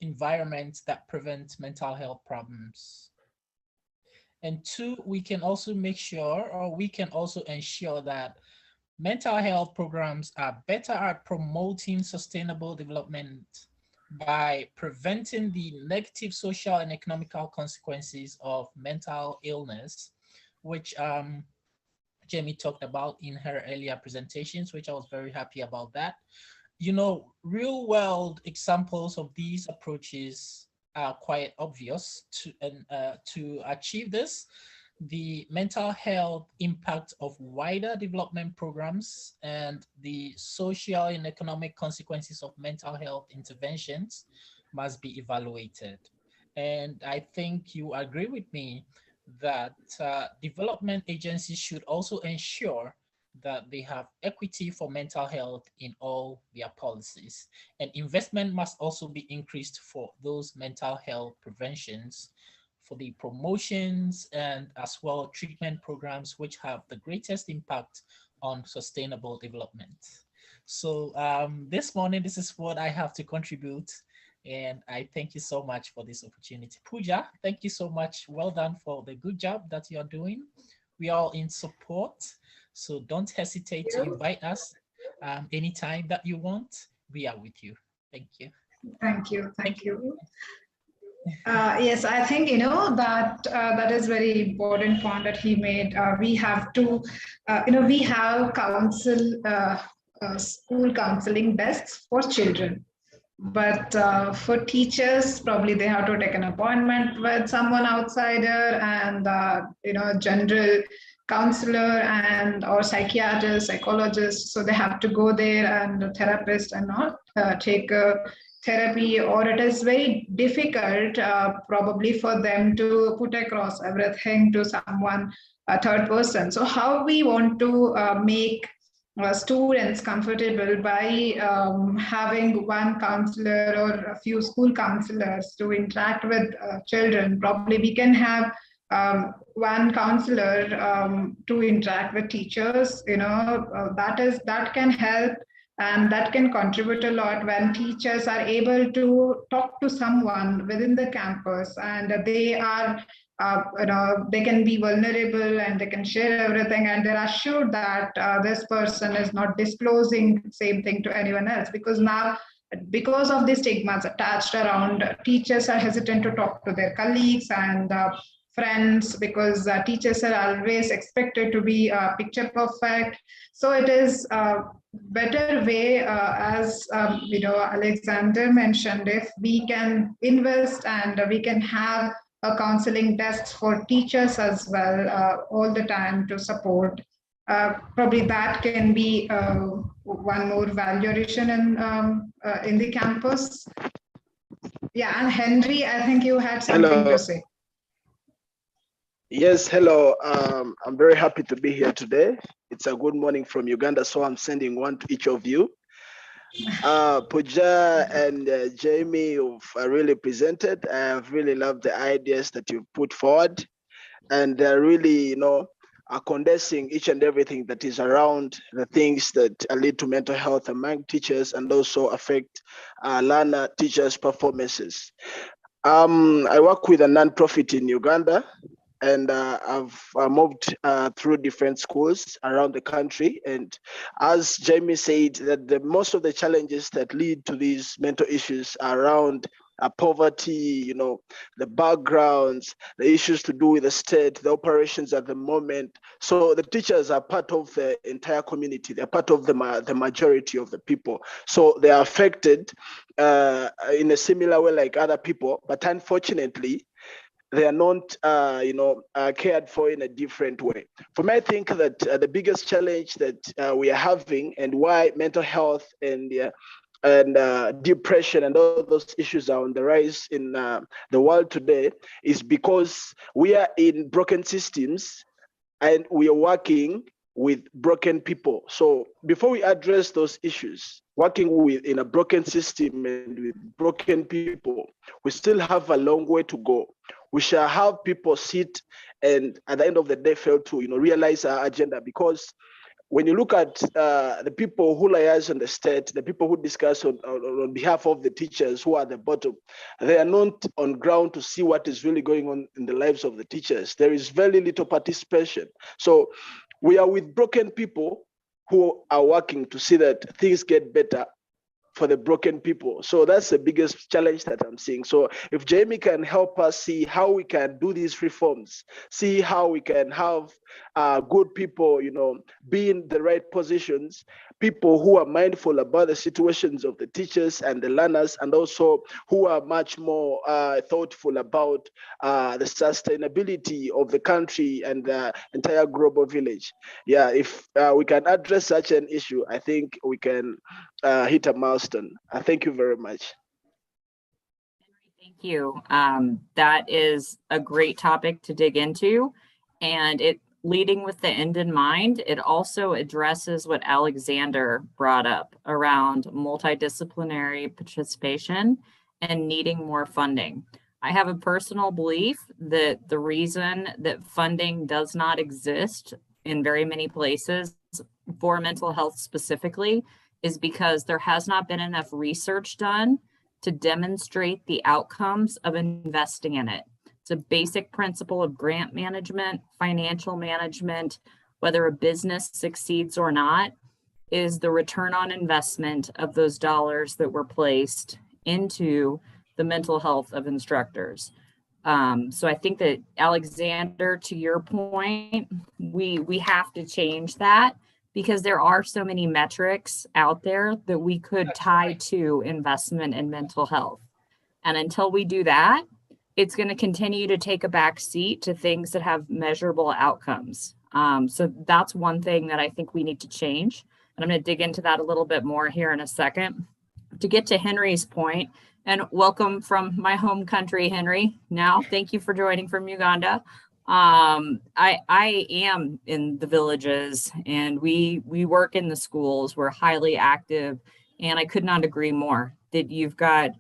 environments that prevent mental health problems. And two, we can also make sure, or we can also ensure that mental health programs are better at promoting sustainable development by preventing the negative social and economical consequences of mental illness, which Jamie talked about in her earlier presentations, which I was very happy about that. Real world examples of these approaches are quite obvious. To achieve this, the mental health impact of wider development programs and the social and economic consequences of mental health interventions must be evaluated. And I think you agree with me that development agencies should also ensure that they have equity for mental health in all their policies. And investment must also be increased for those mental health preventions, for the promotions and as well treatment programs which have the greatest impact on sustainable development. So this morning, this is what I have to contribute. And I thank you so much for this opportunity. Pooja, thank you so much. Well done for the good job that you're doing. We are in support. So don't hesitate to invite us anytime that you want. We are with you. Thank you. Thank you. Thank you. Yes, I think, that is very important point that he made. We have to, we have school counseling desks for children. But for teachers, probably they have to take an appointment with someone outsider and, general counselor and or psychiatrist, psychologist. So they have to go there and a therapist and not take a therapy, or it is very difficult probably for them to put across everything to someone, a third person. So how we want to make students comfortable by having one counselor or a few school counselors to interact with children. Probably we can have one counselor to interact with teachers, that can help and that can contribute a lot when teachers are able to talk to someone within the campus and they are they can be vulnerable and they can share everything and they're assured that this person is not disclosing same thing to anyone else, because now because of the stigmas attached around, teachers are hesitant to talk to their colleagues and friends because teachers are always expected to be picture perfect. So it is a better way, as Alexander mentioned, if we can invest and we can have a counseling desk for teachers as well all the time to support. Probably that can be one more value addition in the campus. Yeah, and Henry, I think you had something to say. Yes, hello. I'm very happy to be here today. It's a good morning from Uganda, so I'm sending one to each of you. Pooja and Jamie, you've really presented. I've really loved the ideas that you've put forward, and really, are condensing each and everything that is around the things that lead to mental health among teachers and also affect learner teachers' performances. I work with a non-profit in Uganda, and I've moved through different schools around the country. And as Jamie said, that most of the challenges that lead to these mental issues are around poverty, the backgrounds, the issues to do with the state, the operations at the moment. So the teachers are part of the entire community. They're part of the majority of the people. So they are affected in a similar way like other people, but unfortunately, they are not, cared for in a different way. For me, I think that the biggest challenge that we are having, and why mental health and depression and all those issues are on the rise in the world today, is because we are in broken systems and we are working with broken people. So before we address those issues, working with in a broken system and with broken people, we still have a long way to go. We shall have people sit and at the end of the day fail to realize our agenda, because when you look at the people who liaise on the state, the people who discuss on behalf of the teachers who are at the bottom, they are not on ground to see what is really going on in the lives of the teachers. There is very little participation. So we are with broken people who are working to see that things get better for the broken people. So that's the biggest challenge that I'm seeing. So if Jamie can help us see how we can do these reforms, see how we can have good people, be in the right positions, people who are mindful about the situations of the teachers and the learners, and also who are much more thoughtful about the sustainability of the country and the entire global village. Yeah, if we can address such an issue, I think we can hit a milestone. Thank you very much. Thank you. That is a great topic to dig into, and it leading with the end in mind, it also addresses what Alexander brought up around multidisciplinary participation and needing more funding. I have a personal belief that the reason that funding does not exist in very many places for mental health specifically is because there has not been enough research done to demonstrate the outcomes of investing in it. It's a basic principle of grant management, financial management, whether a business succeeds or not, is the return on investment of those dollars that were placed into the mental health of instructors. So I think that, Alexander, to your point, we have to change that, because there are so many metrics out there that we could tie to investment in mental health. And until we do that, it's going to continue to take a back seat to things that have measurable outcomes. So that's one thing that I think we need to change. And I'm going to dig into that a little bit more here in a second. To get to Henry's point, and welcome from my home country, Henry. Now, thank you for joining from Uganda. I am in the villages, and we work in the schools. We're highly active, and I could not agree more that you've got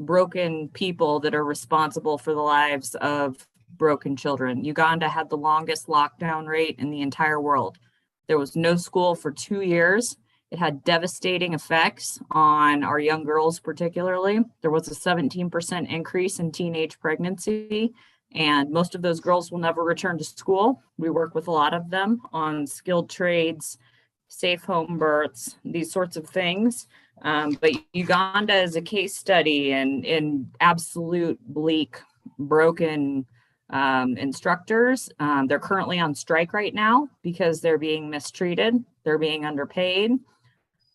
broken people that are responsible for the lives of broken children. Uganda had the longest lockdown rate in the entire world. There was no school for 2 years. It had devastating effects on our young girls, particularly. There was a 17% increase in teenage pregnancy, and most of those girls will never return to school. We work with a lot of them on skilled trades, safe home births, these sorts of things. But Uganda is a case study in absolute bleak, broken instructors. They're currently on strike right now because they're being mistreated. They're being underpaid.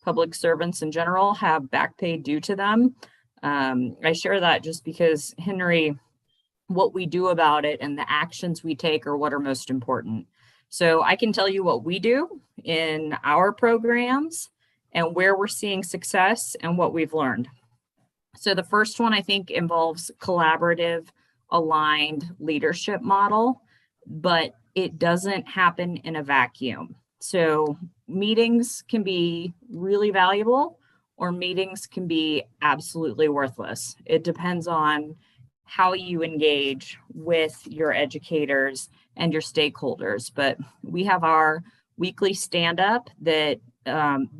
Public servants in general have back pay due to them. I share that just because, Henry, what we do about it and the actions we take are what are most important. So I can tell you what we do in our programs and where we're seeing success and what we've learned. So the first one, I think, involves collaborative, aligned leadership model. but it doesn't happen in a vacuum. So meetings can be really valuable, or meetings can be absolutely worthless. It depends on how you engage with your educators and your stakeholders. But we have our weekly stand-up that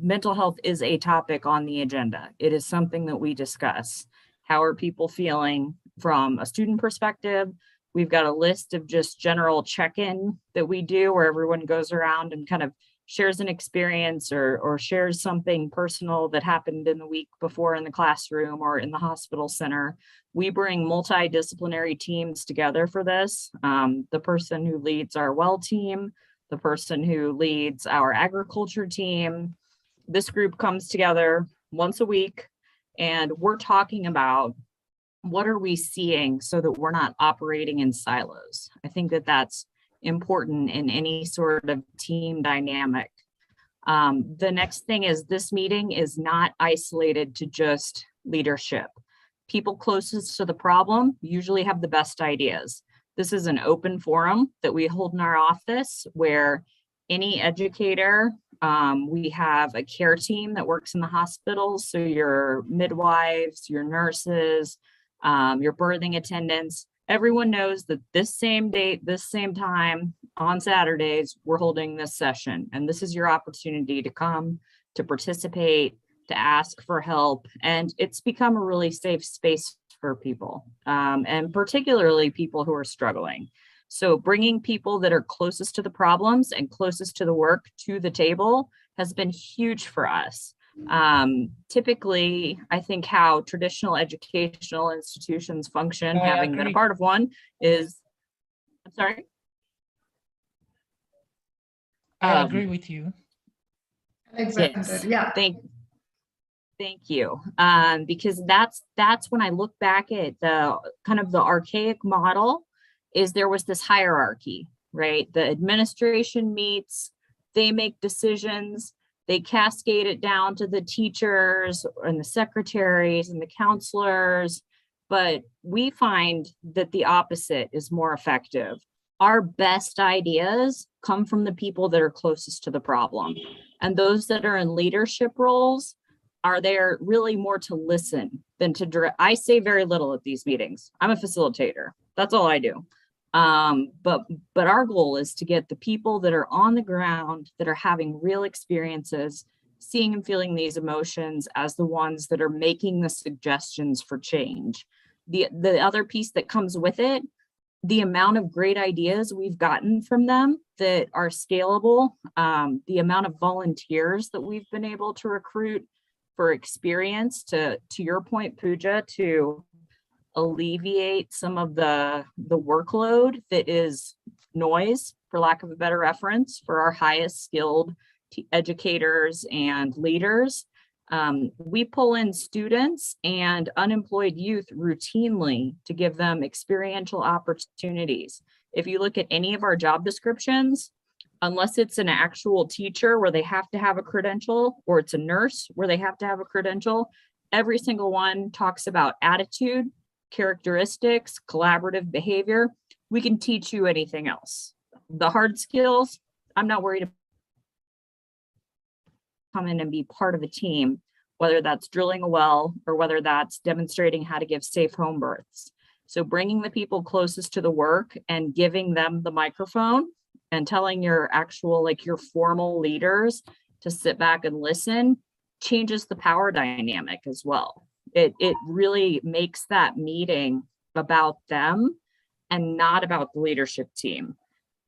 mental health is a topic on the agenda. It is something that we discuss. How are people feeling from a student perspective? We've got a list of just general check-in that we do where everyone goes around and kind of shares an experience or shares something personal that happened in the week before in the classroom or in the hospital center. We bring multidisciplinary teams together for this. The person who leads our well team, the person who leads our agriculture team, this group comes together once a week, and we're talking about what are we seeing so that we're not operating in silos. I think that that's important in any sort of team dynamic. The next thing is this meeting is not isolated to just leadership. People closest to the problem usually have the best ideas. This is an open forum that we hold in our office where any educator, we have a care team that works in the hospitals. So your midwives, your nurses, your birthing attendants, everyone knows that this same date, this same time on Saturdays, we're holding this session. And this is your opportunity to come, to participate, to ask for help. And it's become a really safe space for people, and particularly people who are struggling. So bringing people that are closest to the problems and closest to the work to the table has been huge for us. Typically, I think how traditional educational institutions function, having been a part of one, is, I'm sorry? I agree with you. Alexander, Yes. yeah. Thank you. Because that's when I look back at the kind of the archaic model, is there was this hierarchy, right? The administration meets, they make decisions, they cascade it down to the teachers and the secretaries and the counselors. But we find that the opposite is more effective. Our best ideas come from the people that are closest to the problem. And those that are in leadership roles are there really more to listen than to direct. I say very little at these meetings. I'm a facilitator. That's all I do. But our goal is to get the people that are on the ground, that are having real experiences, seeing and feeling these emotions as the ones that are making the suggestions for change. The other piece that comes with it, the amount of great ideas we've gotten from them that are scalable, the amount of volunteers that we've been able to recruit for experience, to your point, Pooja, to alleviate some of the workload that is noise, for lack of a better reference, for our highest skilled educators and leaders. We pull in students and unemployed youth routinely to give them experiential opportunities. If you look at any of our job descriptions, unless it's an actual teacher where they have to have a credential, or it's a nurse where they have to have a credential, every single one talks about attitude, characteristics, collaborative behavior. We can teach you anything else. The hard skills, I'm not worried about. Come in and be part of a team, whether that's drilling a well or whether that's demonstrating how to give safe home births. So bringing the people closest to the work and giving them the microphone and telling your actual, like your formal leaders to sit back and listen changes the power dynamic as well. It really makes that meeting about them and not about the leadership team.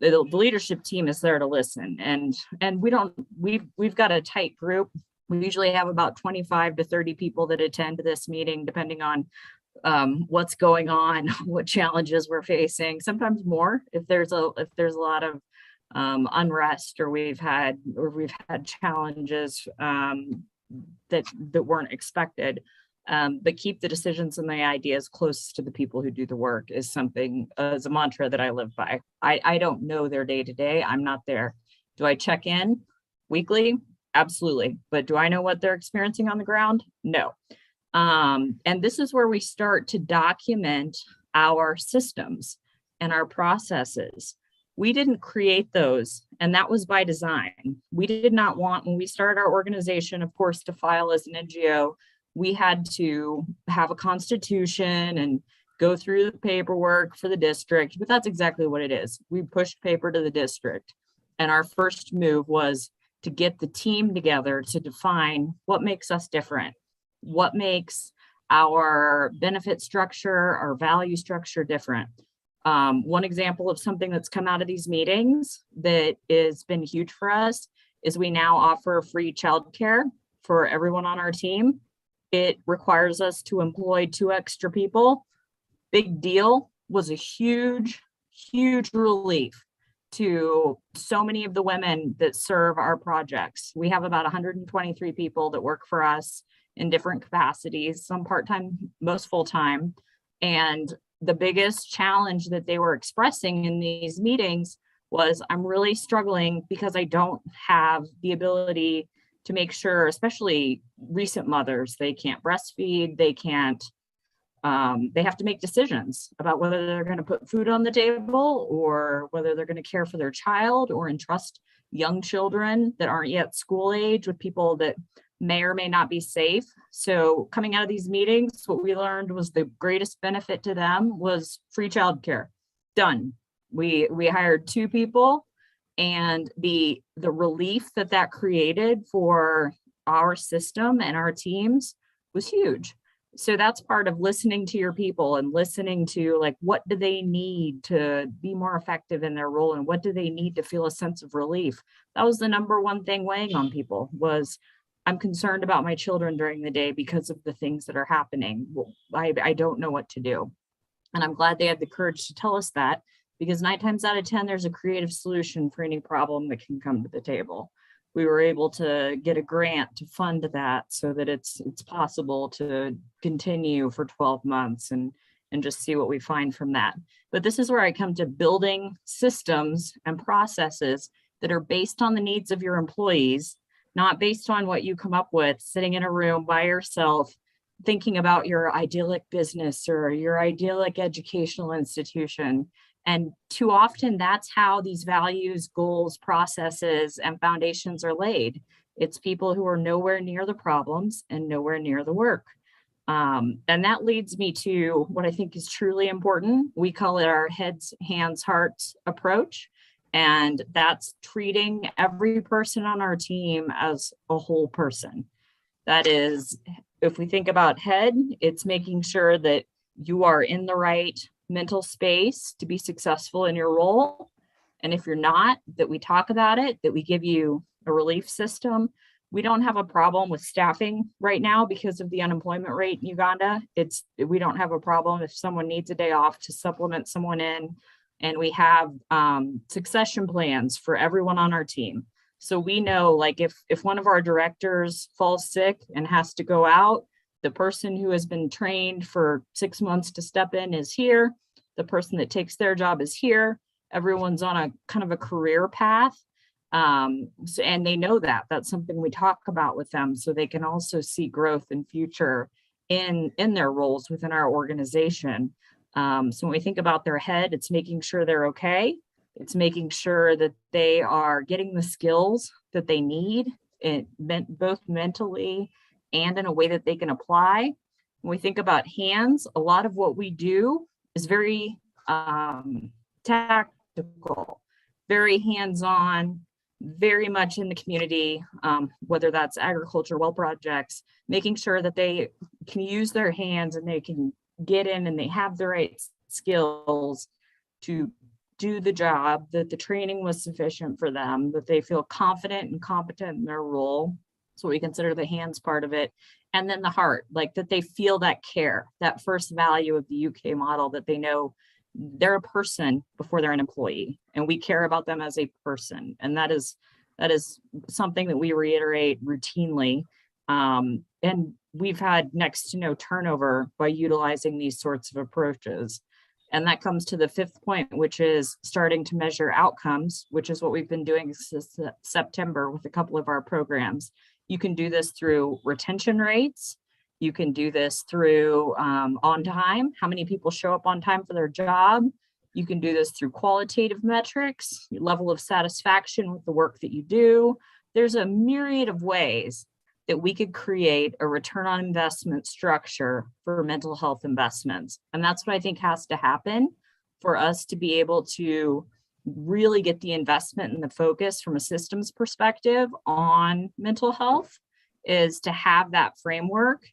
The leadership team is there to listen, and we've got a tight group. We usually have about 25 to 30 people that attend this meeting, depending on what's going on, what challenges we're facing. Sometimes more if there's a lot of unrest, or we've had challenges that weren't expected. But keep the decisions and the ideas closest to the people who do the work is something, as a mantra that I live by. I don't know their day to day. I'm not there. Do I check in weekly? Absolutely. But do I know what they're experiencing on the ground? No. And this is where we start to document our systems and our processes. We didn't create those, and that was by design. We did not want, when we started our organization, of course, to file as an NGO, we had to have a constitution and go through the paperwork for the district, but that's exactly what it is. We pushed paper to the district, and our first move was to get the team together to define what makes us different, what makes our benefit structure, our value structure different. One example of something that's come out of these meetings that has been huge for us is we now offer free childcare for everyone on our team. It requires us to employ 2 extra people. Big deal. Was a huge, huge relief to so many of the women that serve our projects. We have about 123 people that work for us in different capacities, some part-time, most full-time. And the biggest challenge that they were expressing in these meetings was, I'm really struggling because I don't have the ability to make sure, especially recent mothers, they can't breastfeed, they can't, they have to make decisions about whether they're going to put food on the table or whether they're going to care for their child or entrust young children that aren't yet school age with people that may or may not be safe. So coming out of these meetings, what we learned was the greatest benefit to them was free childcare. Done. We hired 2 people, and the relief that created for our system and our teams was huge. So that's part of listening to your people and listening to, like, what do they need to be more effective in their role, and what do they need to feel a sense of relief. That was the number one thing weighing on people was, I'm concerned about my children during the day because of the things that are happening. I don't know what to do. And I'm glad they had the courage to tell us that, because 9 times out of 10, there's a creative solution for any problem that can come to the table. We were able to get a grant to fund that so that it's possible to continue for 12 months and just see what we find from that. But this is where I come to building systems and processes that are based on the needs of your employees, not based on what you come up with sitting in a room by yourself, thinking about your idyllic business or your idyllic educational institution. And too often that's how these values, goals, processes, and foundations are laid. It's people who are nowhere near the problems and nowhere near the work. And that leads me to what I think is truly important. We call it our heads, hands, hearts approach. And that's treating every person on our team as a whole person. That is, if we think about head, it's making sure that you are in the right mental space to be successful in your role. And if you're not, that we talk about it, that we give you a relief system. We don't have a problem with staffing right now because of the unemployment rate in Uganda. We don't have a problem if someone needs a day off to supplement someone in. And we have succession plans for everyone on our team. So we know, like, if one of our directors falls sick and has to go out, the person who has been trained for 6 months to step in is here. The person that takes their job is here. Everyone's on a kind of a career path. And they know that. That's something we talk about with them, so they can also see growth in future in their roles within our organization. So when we think about their head, it's making sure they're okay. It's making sure that they are getting the skills that they need, both mentally and in a way that they can apply. When we think about hands, a lot of what we do is very tactical, very hands-on, very much in the community, whether that's agriculture, well projects, making sure that they can use their hands and they can get in and they have the right skills to do the job, that the training was sufficient for them, that they feel confident and competent in their role. So we consider the hands part of it. And then the heart, like that they feel that care, that first value of the UK model, that they know they're a person before they're an employee, and we care about them as a person. And that is something that we reiterate routinely. And we've had next to no turnover by utilizing these sorts of approaches. And that comes to the 5th point, which is starting to measure outcomes, which is what we've been doing since September with a couple of our programs. You can do this through retention rates. You can do this through on time, how many people show up on time for their job, You can do this through qualitative metrics, your level of satisfaction with the work that you do. There's a myriad of ways that we could create a return on investment structure for mental health investments. And that's what I think has to happen for us to be able to really get the investment and the focus from a systems perspective on mental health, is to have that framework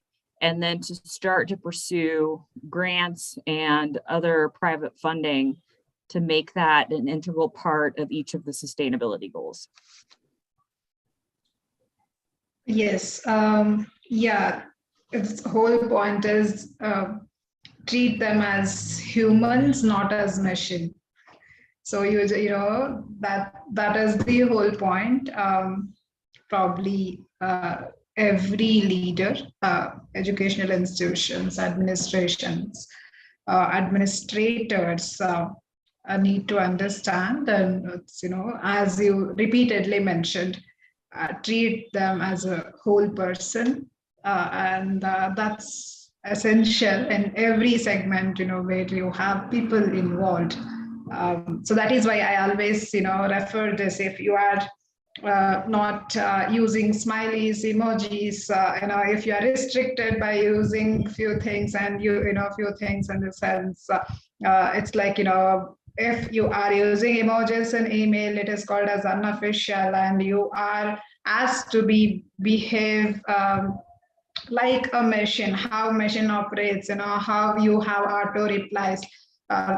and then to start to pursue grants and other private funding to make that an integral part of each of the sustainability goals. Yes, yeah, its whole point is treat them as humans, not as machine. So you know that is the whole point. Probably every leader, educational institutions, administrations, administrators need to understand, and as you repeatedly mentioned, treat them as a whole person, and that's essential in every segment, where you have people involved. So that is why I always, refer this. If you are not using smileys, emojis, if you are restricted by using few things, and few things in the sense, it's like, if you are using emojis in email, it is called as unofficial, and you are asked to behave like a machine, how machine operates, how you have auto replies.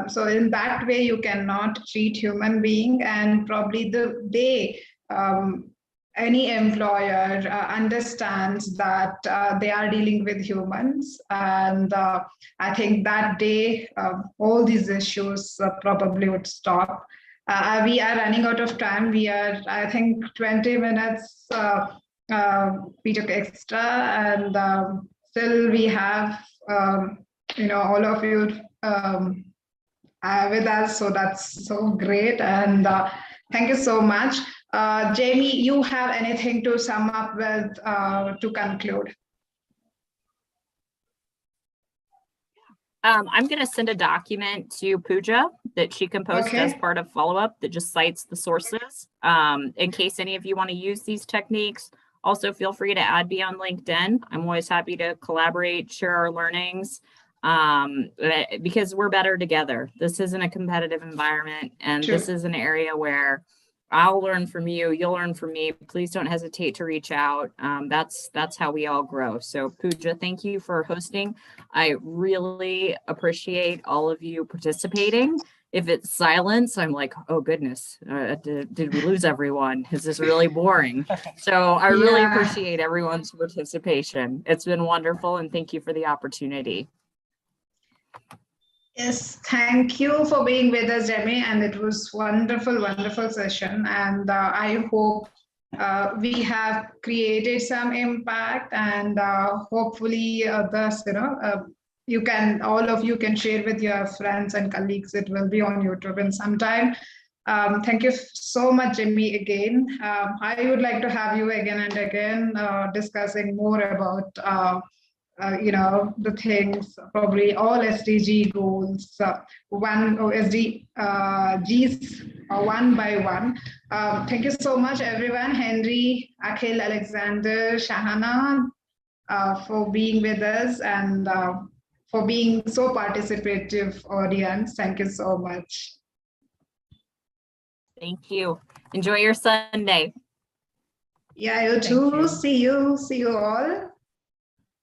So in that way, you cannot treat human being, and probably the day any employer understands that they are dealing with humans, and I think that day all these issues probably would stop. We are running out of time. We are, I think, 20 minutes we took extra, and still we have all of you with us, so that's so great, and thank you so much. Jamie, you have anything to sum up with to conclude? I'm going to send a document to Pooja that she can post as part of follow-up that just cites the sources. In case any of you want to use these techniques, also feel free to add me on LinkedIn. I'm always happy to collaborate, share our learnings, because we're better together. This isn't a competitive environment, and this is an area where I'll learn from you, you'll learn from me. Please don't hesitate to reach out. That's how we all grow. So Pooja, thank you for hosting. I really appreciate all of you participating. If it's silence, I'm like, oh goodness, did we lose everyone? Is this really boring? So I really appreciate everyone's participation. It's been wonderful, and thank you for the opportunity. Yes, thank you for being with us, Jamie, and it was wonderful, wonderful session. And I hope we have created some impact, and hopefully others, all of you can share with your friends and colleagues. It will be on YouTube in some time. Thank you so much, Jamie, again. I would like to have you again and again discussing more about the things, probably all SDG goals, SDGs one by one. Thank you so much, everyone. Henry, Akhil, Alexander, Shahana, for being with us, and for being so participative audience. Thank you so much. Thank you. Enjoy your Sunday. Yeah, you too. See you all.